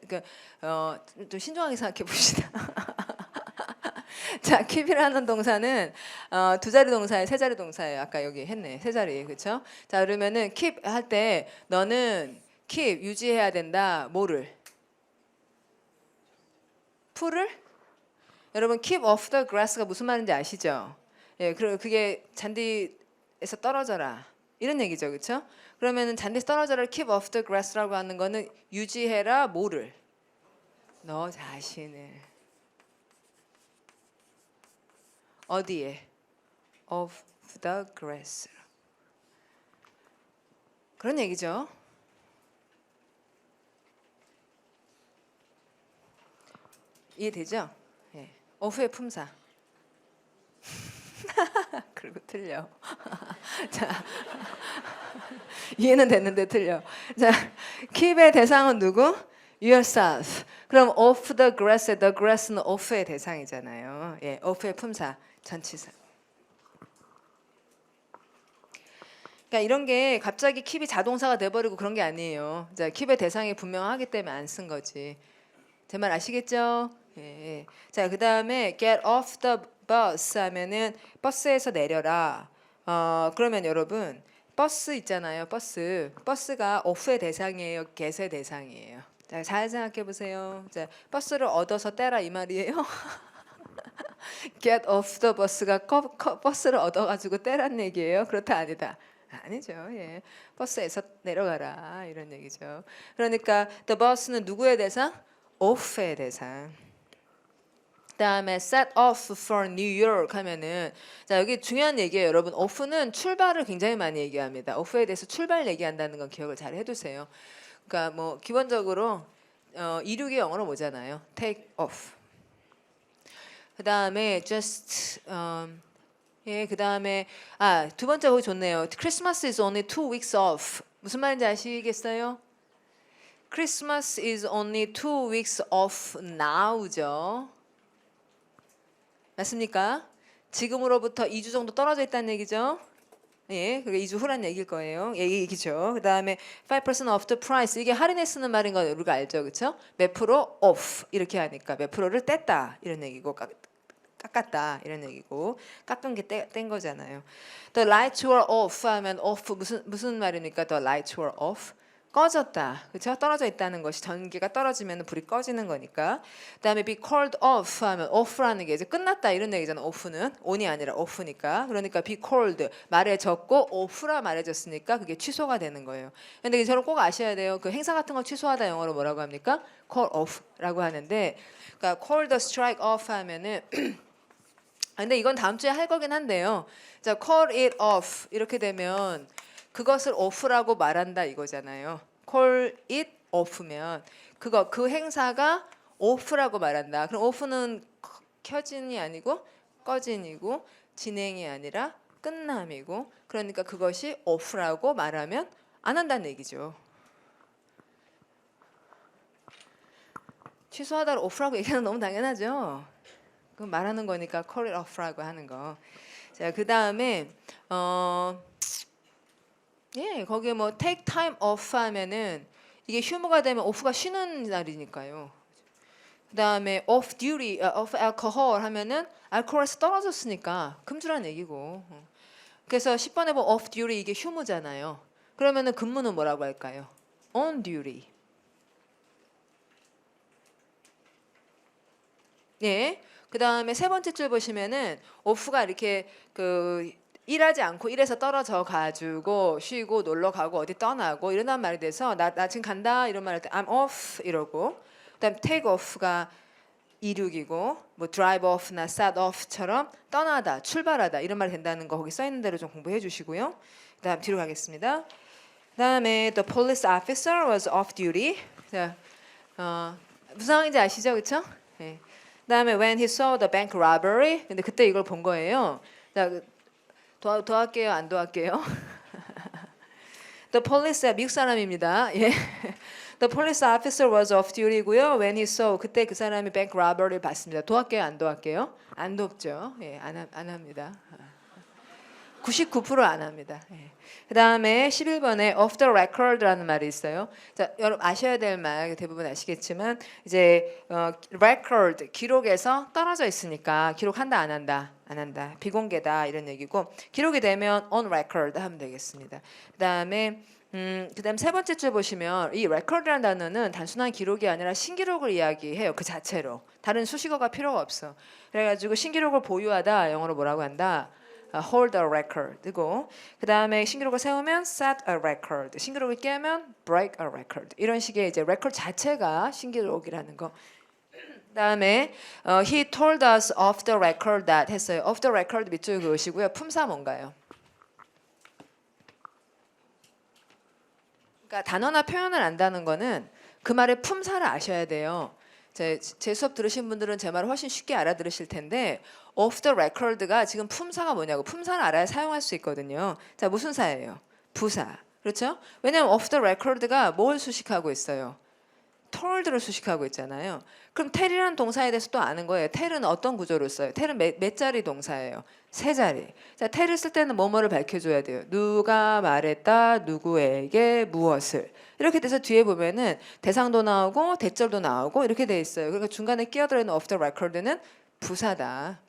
S1: 좀 신중하게 생각해 봅시다. 자, keep이라는 동사는 두 자리 동사에 세 자리 동사예요. 아까 여기 했네. 세 자리. 그렇죠? 자, 그러면은 keep 할 때 너는 keep 유지해야 된다. 뭐를? 풀을? 여러분 keep off the grass가 무슨 말인지 아시죠? 예, 그게 잔디에서 떨어져라. 이런 얘기죠. 그렇죠? 그러면은 잔디에서 떨어져라 keep off the grass라고 하는 거는 유지해라 뭐를? 너 자신을. 어디에? of the grass. 그런 얘기죠. 이해되죠? 예. off의 품사. 그리고 틀려. 자, 이해는 됐는데 틀려. 자, keep의 대상은 누구? yourself. 그럼 off the grass의 the grass는 off의 대상이잖아요. 예, off의 품사, 전치사. 그러니까 이런 게 갑자기 keep이 자동사가 돼버리고 그런 게 아니에요. 자, keep의 대상이 분명하기 때문에 안 쓴 거지. 제 말 아시겠죠? 예, 예. 자, 그 다음에 get off the bus 하면은 버스에서 내려라. 그러면 여러분 버스 있잖아요. 버스가 off의 대상이에요. get의 대상이에요. 자, 잘 생각해 보세요. 자, 버스를 얻어서 떼라 이 말이에요. get off the bus가 버스를 얻어가지고 떼란 얘기예요. 그렇다 아니다. 아니죠. 예. 버스에서 내려가라 이런 얘기죠. 그러니까 the bus는 누구의 대상? off의 대상. 그다음에 set off for New York 하면은 자 여기 중요한 얘기예요. 여러분 off는 출발을 굉장히 많이 얘기합니다. off에 대해서 출발 얘기한다는 건 기억을 잘 해두세요. 그러니까 뭐 기본적으로 이륙이 영어로 뭐잖아요. take off. 그다음에 just 예, 그다음에 두 번째 거기 좋네요. Christmas is only 2 weeks off. 무슨 말인지 아시겠어요? Christmas is only 2 weeks off now죠. 맞습니까? 지금으로부터 2주 정도 떨어져 있다는 얘기죠. 예, 그게 2주 후란 얘기일 거예요. 예, 얘기죠. 그다음에 5% off the price. 이게 할인에 쓰는 말인 거 우리가 알죠. 그렇죠? 몇 프로 off 이렇게 하니까 몇 프로를 뗐다 이런 얘기고 깎았다 이런 얘기고 깎은 게 뗀 거잖아요. The lights were off 하면 off 무슨 말입니까? The lights were off. 꺼졌다. 그렇죠? 떨어져 있다는 것이 전기가 떨어지면 불이 꺼지는 거니까. 그다음에 be called off 하면 off라는 게 이제 끝났다 이런 얘기잖아. off는 on이 아니라 off니까. 그러니까 be called 말해졌고 off라 말해졌으니까 그게 취소가 되는 거예요. 근데 이처럼 꼭 아셔야 돼요. 그 행사 같은 거 취소하다 영어로 뭐라고 합니까? call off라고 하는데 그러니까 call the strike off 하면은 근데 이건 다음 주에 할 거긴 한데요. 자, call it off 이렇게 되면 그것을 off라고 말한다 이거잖아요. call it off면 그 행사가 off라고 말한다. 그럼 off는 켜진이 아니고 꺼진이고 진행이 아니라 끝남이고 그러니까 그것이 off라고 말하면 안 한다는 얘기죠. 취소하다를 off라고 얘기하는 너무 당연하죠. 그 말하는 거니까 call it off라고 하는 거. 자, 그 다음에 예, 거기에 뭐 take time off 하면은 이게 휴무가 되면 off가 쉬는 날이니까요. 그 다음에 off duty, off alcohol 하면은 알코올에서 떨어졌으니까 금주란 얘기고. 그래서 10번에 보면 off duty 이게 휴무잖아요. 그러면은 근무는 뭐라고 할까요? on duty. 예. 그 다음에 세 번째 줄 보시면은 off가 이렇게 그 일하지 않고 일에서 떨어져 가지고 쉬고 놀러 가고 어디 떠나고 이런 말이 돼서 나 지금 간다 이런 말 할 때 I'm off 이러고 그다음 take off가 이륙이고 뭐 drive off나 start off처럼 떠나다 출발하다 이런 말이 된다는 거 거기 써 있는 대로 좀 공부해 주시고요. 그다음 뒤로 가겠습니다. 그다음에 the police officer was off duty. 자, 무슨 상황인지 아시죠, 그렇죠? 네. 그다음에 when he saw the bank robbery. 근데 그때 이걸 본 거예요. 자, 도할게요, 안 도할게요? The police 미국 사람입니다. 예. The police officer was off duty고요. When he saw 그때 그 사람이 bank robbery를 봤습니다. 도할게요, 안 도할게요? 안 돕죠. 예, 안 합니다. 99% 안 합니다. 예. 그 다음에 11번에 off the record라는 말이 있어요. 자, 여러분 아셔야 될 말 대부분 아시겠지만 이제 record 기록에서 떨어져 있으니까 기록한다 안 한다 안 한다 비공개다 이런 얘기고 기록이 되면 on record 하면 되겠습니다. 그다음에 그다음 세 번째 줄 보시면 이 record라는 단어는 단순한 기록이 아니라 신기록을 이야기해요. 그 자체로 다른 수식어가 필요가 없어. 그래가지고 신기록을 보유하다 영어로 뭐라고 한다? hold a record고 그 다음에 신기록을 세우면 set a record 신기록을 깨면 break a record 이런 식의 이제 record 자체가 신기록이라는 거. 그다음에 he told us off the record that 했어요. off the record 밑줄 그으시고요. 품사 뭔가요? 그러니까 단어나 표현을 안다는 거는 그 말의 품사를 아셔야 돼요. 제 수업 들으신 분들은 제 말을 훨씬 쉽게 알아들으실 텐데 off the record가 지금 품사가 뭐냐고 품사를 알아야 사용할 수 있거든요. 자, 무슨 사예요? 부사. 그렇죠? 왜냐하면 off the record가 뭘 수식하고 있어요? told를 수식하고 있잖아요. 그럼 tell이라는 동사에 대해서 또 아는 거예요. tell은 어떤 구조로 써요? tell은 몇 자리 동사예요? 세 자리. 자, tell을 쓸 때는 뭐뭐를 밝혀줘야 돼요. 누가 말했다, 누구에게 무엇을. 이렇게 돼서 뒤에 보면은 대상도 나오고 대절도 나오고 이렇게 돼 있어요. 그러니까 중간에 끼어들어 있는 off the record는 부사다.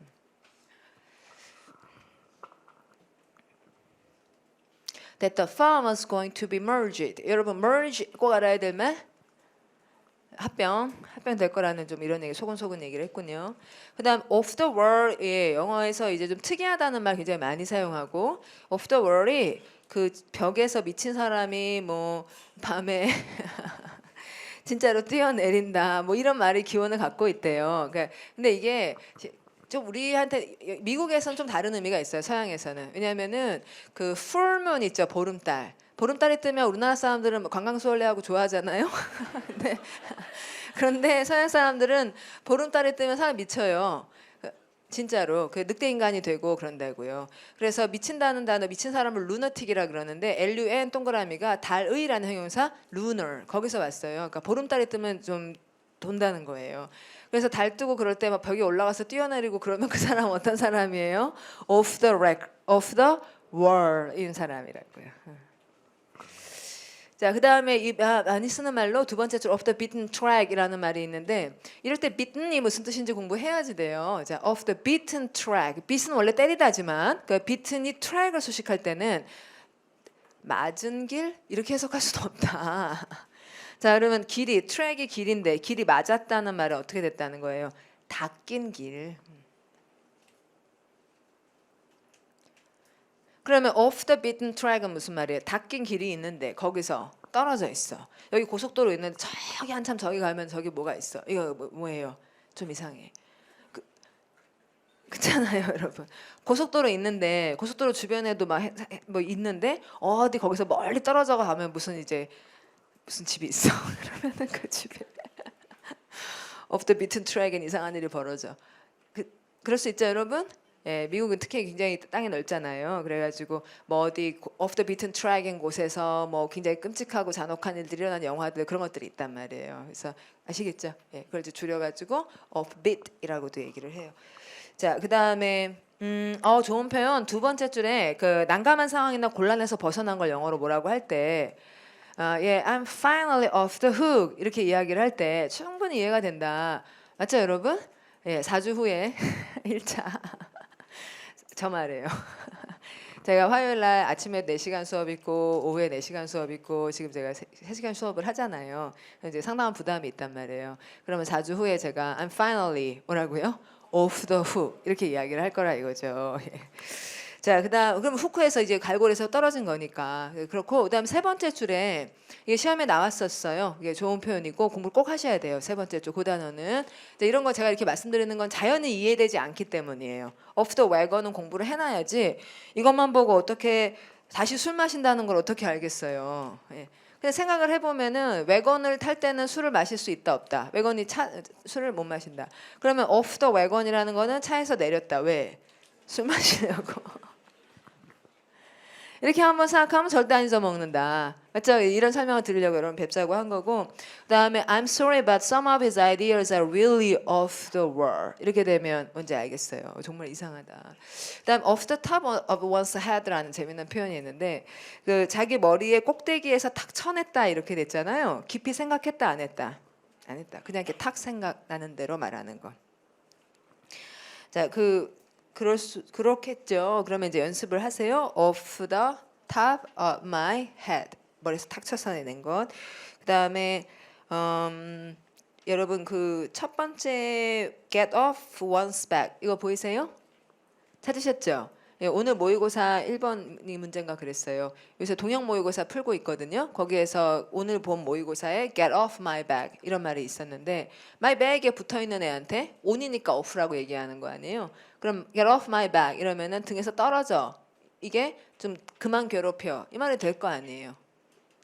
S1: That the farm was going to be merged. 여러분 merge 꼭 알아야 될 말? 합병 될 거라는 좀 이런 얘기 소근소근 얘기를 했군요. 그다음 off the wall이 영어에서 이제 좀 특이하다는 말 굉장히 많이 사용하고 off the wall이 그 벽에서 미친 사람이 뭐 밤에 진짜로 뛰어내린다 뭐 이런 말이 기원을 갖고 있대요. 그러니까 근데 이게 좀 우리한테 미국에서는 좀 다른 의미가 있어요. 서양에서는 왜냐하면은 그 full moon 있죠 보름달. 보름달이 뜨면 우리나라 사람들은 관광수월래하고 좋아하잖아요. 네. 그런데 서양 사람들은 보름달이 뜨면 사람 미쳐요. 진짜로 그 늑대 인간이 되고 그런다고요. 그래서 미친다는 단어 미친 사람을 루너틱이라 그러는데 LUN 동그라미가 달의라는 형용사 lunar 거기서 왔어요. 그러니까 보름달이 뜨면 좀 돈다는 거예요. 그래서 달 뜨고 그럴 때 막 벽에 올라가서 뛰어내리고 그러면 그 사람 어떤 사람이에요? off the wall인 사람이라고요. 자, 그 다음에 이 많이 쓰는 말로 두 번째 줄 off the beaten track이라는 말이 있는데 이럴 때 beaten이 무슨 뜻인지 공부해야지 돼요. 자, off the beaten track. beat은 원래 때리다지만 그 beaten이 track을 수식할 때는 맞은 길 이렇게 해석할 수는 없다. 자, 그러면 길이 트랙이 길인데 길이 맞았다는 말은 어떻게 됐다는 거예요? 닦인 길. 그러면 off the beaten track은 무슨 말이에요? 닦인 길이 있는데 거기서 떨어져 있어. 여기 고속도로 있는데 저기 한참 저기 가면 저기 뭐가 있어. 이거 뭐예요? 좀 이상해. 그렇잖아요, 여러분. 고속도로 있는데 고속도로 주변에도 막 뭐 있는데 어디 거기서 멀리 떨어져 가면 무슨 집이 있어. 그러면은 그 집에 off the beaten track엔 이상한 일이 벌어져. 그럴 수 있죠, 여러분? 예, 미국은 특히 굉장히 땅이 넓잖아요. 그래가지고 뭐 어디 off the beaten track인 곳에서 뭐 굉장히 끔찍하고 잔혹한 일들이 일어나는 영화들 그런 것들이 있단 말이에요. 그래서 아시겠죠? 예, 그걸 이제 줄여가지고 offbeat이라고도 얘기를 해요. 자, 그 다음에 좋은 표현 두 번째 줄에 그 난감한 상황이나 곤란해서 벗어난 걸 영어로 뭐라고 할 때, 예, I'm finally off the hook 이렇게 이야기를 할 때 충분히 이해가 된다. 맞죠, 여러분? 예, 4주 후에 1차 저 말이에요. 제가 화요일 날 아침에 4시간 수업 있고 오후에 4시간 수업 있고 지금 제가 3시간 수업을 하잖아요. 이제 상당한 부담이 있단 말이에요. 그러면 4주 후에 제가 I'm finally 뭐라고요? off the hook 이렇게 이야기를 할 거라 이거죠. 예. 자, 그다음 그럼 후크에서 이제 갈고리에서 떨어진 거니까 그렇고 그다음 세 번째 줄에 이게 시험에 나왔었어요. 이게 좋은 표현이고 공부를 꼭 하셔야 돼요. 세 번째 줄 그 단어는 이런 거 제가 이렇게 말씀드리는 건 자연히 이해되지 않기 때문이에요. off the wagon은 공부를 해놔야지 이것만 보고 어떻게 다시 술 마신다는 걸 어떻게 알겠어요. 예. 근데 생각을 해보면은 외건을 탈 때는 술을 마실 수 있다 없다. 외건이 술을 못 마신다. 그러면 off the wagon이라는 거는 차에서 내렸다. 왜? 술 마시려고. 이렇게 한번 생각하면 절대 안 잊어먹는다. 맞죠? 이런 설명을 드리려고 여러분 뵙자고 한 거고 그 다음에 I'm sorry but some of his ideas are really off the wall 이렇게 되면 뭔지 알겠어요. 정말 이상하다. 그 다음 off the top of one's head라는 재밌는 표현이 있는데 그 자기 머리의 꼭대기에서 탁 쳐냈다 이렇게 됐잖아요. 깊이 생각했다 안 했다? 안 했다. 그냥 이렇게 탁 생각나는 대로 말하는 거. 자, 그렇겠죠. 그러면 이제 연습을 하세요. Off the top of my head. 머리에서 탁 쳐서 내는 것. 그다음에 여러분 그 첫 번째 get off one's back 이거 보이세요? 찾으셨죠? 예, 오늘 모의고사 1번이 문제인가 그랬어요. 요새 동영 모의고사 풀고 있거든요. 거기에서 오늘 본 모의고사에 get off my back 이런 말이 있었는데 my bag에 붙어있는 애한테 on이니까 off라고 얘기하는 거 아니에요. 그럼 get off my back 이러면은 등에서 떨어져. 이게 좀 그만 괴롭혀. 이 말이 될 거 아니에요.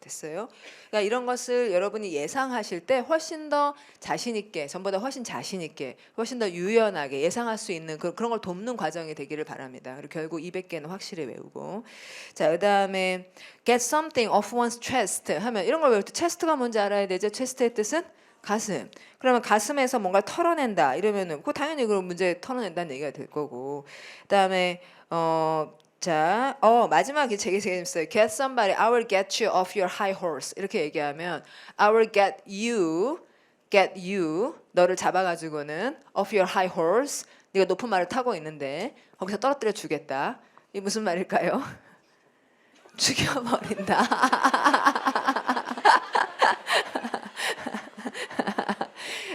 S1: 됐어요? 그러니까 이런 것을 여러분이 예상하실 때 훨씬 더 자신 있게, 전보다 훨씬 자신 있게, 훨씬 더 유연하게 예상할 수 있는 그런 걸 돕는 과정이 되기를 바랍니다. 그리고 결국 200개는 확실히 외우고. 자, 그다음에 get something off one's chest 하면 이런 걸 외울 때 chest가 뭔지 알아야 되죠. chest의 뜻은 가슴. 그러면 가슴에서 뭔가 털어낸다 이러면은 그거 당연히 그런 문제 털어낸다는 얘기가 될 거고. 그다음에 자, 마지막이 되게 재밌어요. Get somebody, I will get you off your high horse. 이렇게 얘기하면 I will get you, 너를 잡아가지고는 off your high horse. 네가 높은 말을 타고 있는데 거기서 떨어뜨려 주겠다. 이게 무슨 말일까요? 죽여버린다.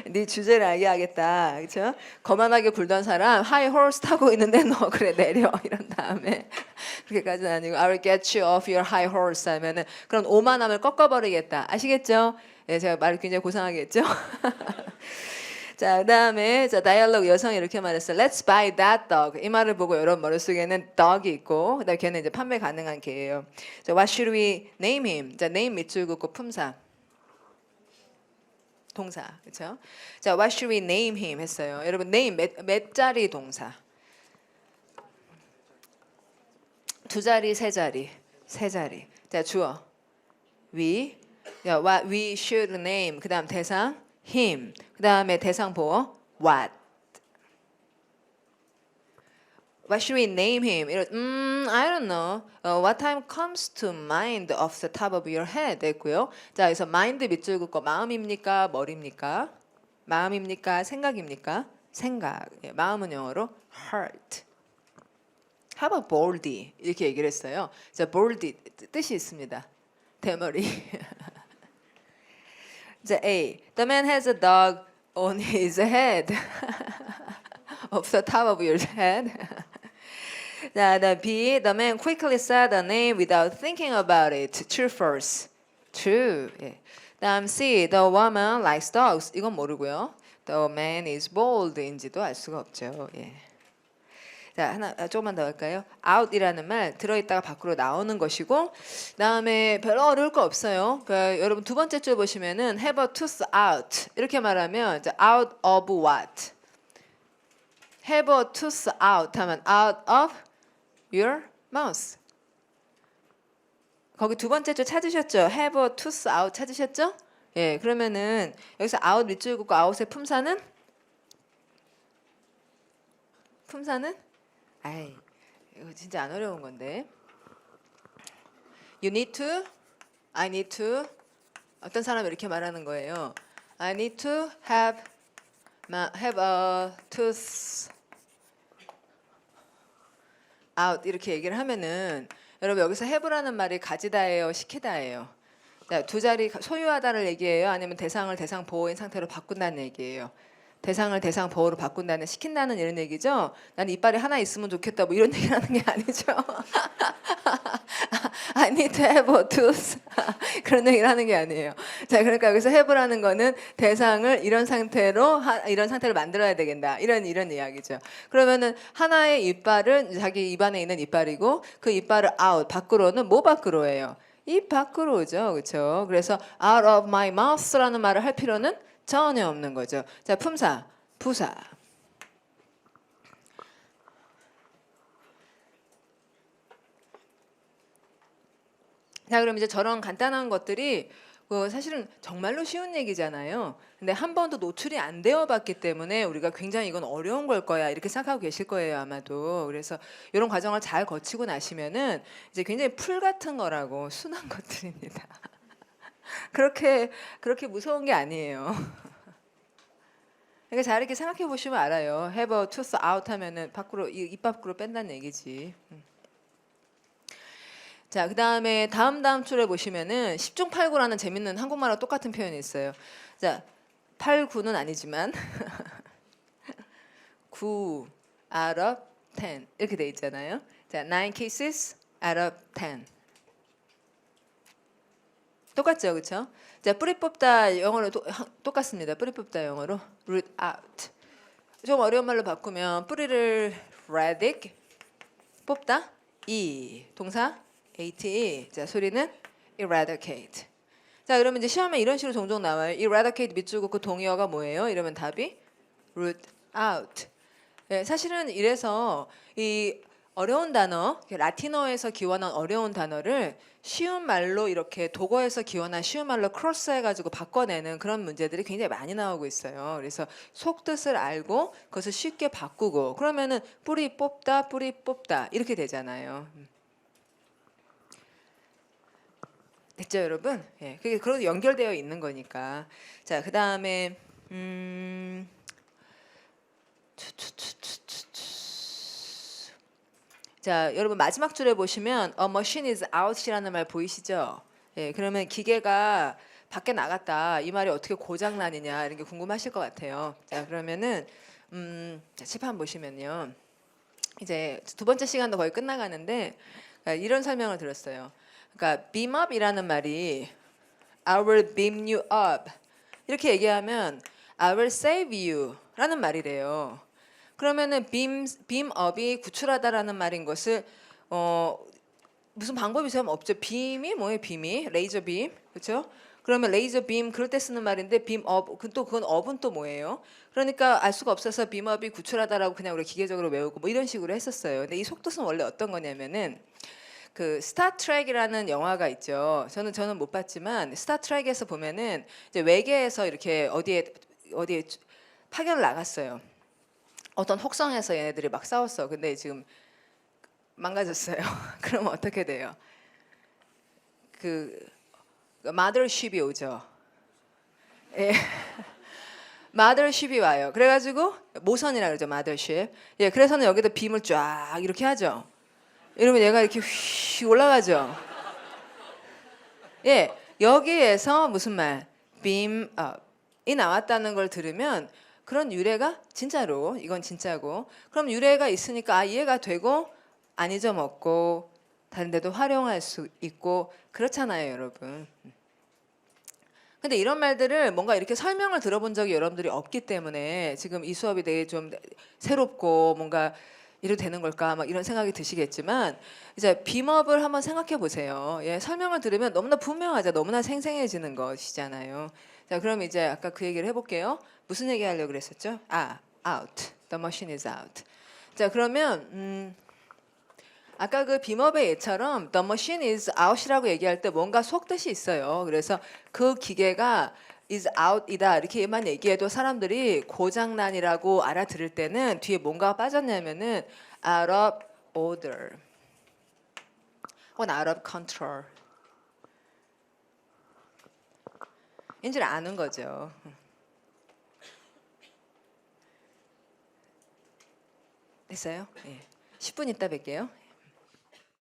S1: 네 주제를 알게 하겠다. 그렇죠? 거만하게 굴던 사람 하이 홀스 타고 있는데 너 그래 내려 이런 다음에 그렇게까지는 아니고 I will get you off your high horse 하면은 그런 오만함을 꺾어버리겠다. 아시겠죠? 네, 제가 말을 굉장히 고상하게 했죠? 자, 그다음에 다이얼로그 여성이 이렇게 말했어요. Let's buy that dog. 이 말을 보고 여러분 머릿속에는 dog이 있고 그다음에 걔는 이제 판매 가능한 개예요. 자, what should we name him? 자, name 밑줄 긋고 품사. 동사, 그렇죠? 자, what should we name him 했어요. 여러분 name 몇 자리 동사? 두 자리, 세 자리, 세 자리. 자, 주어 we, what we should name. 그다음 대상 him. 그다음에 대상 보어 what. What should we name him? I don't know. What time comes to mind off the top of your head? 됐고요. 자, 그래서 mind 밑줄 긋고 마음입니까? 머리입니까? 마음입니까? 생각입니까? 생각. 예, 마음은 영어로 heart. How about baldy? 이렇게 얘기를 했어요. 자, baldy 뜻이 있습니다. 대머리. 자, A. The man has a dog on his head. Off the top of your head. 자, B. The man quickly said a name without thinking about it. True, false? True. 예. 다음 C. The woman likes dogs. 이건 모르고요. The man is bold인지도 알 수가 없죠. 예. 자, 조금만 더 할까요? out이라는 말 들어있다가 밖으로 나오는 것이고 다음에 별로 어려울 거 없어요. 그러니까 여러분 두 번째 줄 보시면은 have a tooth out 이렇게 말하면 out of what? have a tooth out 하면 out of your mouth. 거기 두 번째 줄 찾으셨죠? have a tooth out 찾으셨죠? 예, 그러면은 여기서 out 밑줄 긋고 out의 품사는? 아이, 이거 진짜 안 어려운 건데. You need to, I need to. 어떤 사람이 이렇게 말하는 거예요. I need to have a tooth out 이렇게 얘기를 하면은 여러분 여기서 have라는 말이 가지다예요, 시키다예요. 자, 두 자리 소유하다를 얘기해요, 아니면 대상을 대상 보호인 상태로 바꾼다는 얘기예요. 대상을 대상 보호로 바꾼다는, 시킨다는 이런 얘기죠. 나는 이빨이 하나 있으면 좋겠다 뭐 이런 얘기를 하는 게 아니죠. I need to have a tooth. 그런 얘기를 하는 게 아니에요. 자, 그러니까 여기서 have라는 거는 대상을 이런 상태로 이런 상태를 만들어야 되겠다. 이런 이야기죠. 그러면은 하나의 이빨은 자기 입안에 있는 이빨이고 그 이빨을 out 밖으로는 뭐 밖으로예요? 입 밖으로죠. 그렇죠? 그래서 out of my mouth라는 말을 할 필요는 전혀 없는 거죠. 자, 품사, 부사. 자, 그럼 이제 저런 간단한 것들이 사실은 정말로 쉬운 얘기잖아요. 근데 한 번도 노출이 안 되어 봤기 때문에 우리가 굉장히 이건 어려운 걸 거야 이렇게 생각하고 계실 거예요, 아마도. 그래서 이런 과정을 잘 거치고 나시면은 이제 굉장히 풀 같은 거라고 순한 것들입니다. 그렇게 무서운 게 아니에요. 그러니까 잘 이렇게 생각해 보시면 알아요. have a tooth out 하면은 밖으로 입 밖으로 뺀다는 얘기지. 자, 그다음에 다음 줄에 보시면은 10중 8구라는 재밌는 한국말과 똑같은 표현이 있어요. 자, 8, 9는 아니지만 9 out of 10 이렇게 돼 있잖아요. 자, 9 cases out of 10. 똑같죠, 그렇죠? 자, 뿌리 뽑다 영어로 똑같습니다. 뿌리 뽑다 영어로 root out. 좀 어려운 말로 바꾸면 뿌리를 radic 뽑다 동사 ate. 자, 소리는 eradicate. 자, 그러면 이제 시험에 이런 식으로 종종 나와요. eradicate 밑줄 긋고 동의어가 뭐예요? 이러면 답이 root out. 네, 사실은 이래서 이 어려운 단어, 라틴어에서 기원한 어려운 단어를 쉬운 말로 이렇게 독어에서 기원한 쉬운 말로 크로스해가지고 바꿔내는 그런 문제들이 굉장히 많이 나오고 있어요. 그래서 속뜻을 알고 그것을 쉽게 바꾸고 그러면은 뿌리 뽑다 이렇게 되잖아요. 됐죠, 여러분? 예, 그게 그런 연결되어 있는 거니까. 자, 그 다음에 자, 여러분 마지막 줄에 보시면 a machine is out이라는 말 보이시죠? 예, 그러면 기계가 밖에 나갔다 이 말이 어떻게 고장 나느냐 이런 게 궁금하실 것 같아요. 자, 그러면은 자, 칠판 보시면요, 이제 두 번째 시간도 거의 끝나가는데 이런 설명을 들었어요. 그러니까 beam up이라는 말이 I will beam you up 이렇게 얘기하면 I will save you라는 말이래요. 그러면은 beam up이 구출하다라는 말인 것을 무슨 방법이 있으면 없죠. 빔이 뭐예요? 빔이 레이저 빔, 그렇죠? 그러면 레이저 빔 그럴 때 쓰는 말인데 beam up 그건 up은 또 뭐예요? 그러니까 알 수가 없어서 beam up이 구출하다라고 그냥 우리 기계적으로 외우고 뭐 이런 식으로 했었어요. 근데 이 속뜻은 원래 어떤 거냐면은 그 스타트랙이라는 영화가 있죠. 저는 못 봤지만 스타트랙에서 보면은 이제 외계에서 이렇게 어디에 파견을 나갔어요. 어떤 혹성에서 얘네들이 막 싸웠어. 근데 지금 망가졌어요. 그럼 어떻게 돼요? 그 마더십이 오죠. 예. 마더십이 와요. 그래가지고 모선이라 그러죠. 마더십. 예, 그래서는 여기다 빔을 쫙 이렇게 하죠. 이러면 얘가 이렇게 휘 올라가죠. 예, 여기에서 무슨 말? beam up이 나왔다는 걸 들으면 그런 유래가 진짜로 이건 진짜고 그럼 유래가 있으니까 이해가 되고 안 잊어먹고 다른 데도 활용할 수 있고 그렇잖아요, 여러분. 근데 이런 말들을 뭔가 이렇게 설명을 들어본 적이 여러분들이 없기 때문에 지금 이 수업이 되게 좀 새롭고 뭔가 이래도 되는 걸까 막 이런 생각이 드시겠지만 이제 빔업을 한번 생각해 보세요. 예, 설명을 들으면 너무나 분명하죠. 너무나 생생해지는 것이잖아요. 자, 그럼 이제 아까 그 얘기를 해볼게요. 무슨 얘기 하려고 그랬었죠? out. The machine is out. 자, 그러면 아까 그 빔업의 예처럼 the machine is out이라고 얘기할 때 뭔가 속뜻이 있어요. 그래서 그 기계가 is out이다 이렇게만 얘기해도 사람들이 고장난이라고 알아들을 때는 뒤에 뭔가가 빠졌냐면은 out of order 혹은 out of control 인지를 아는 거죠. 됐어요? 예. 10분 있다 뵐게요.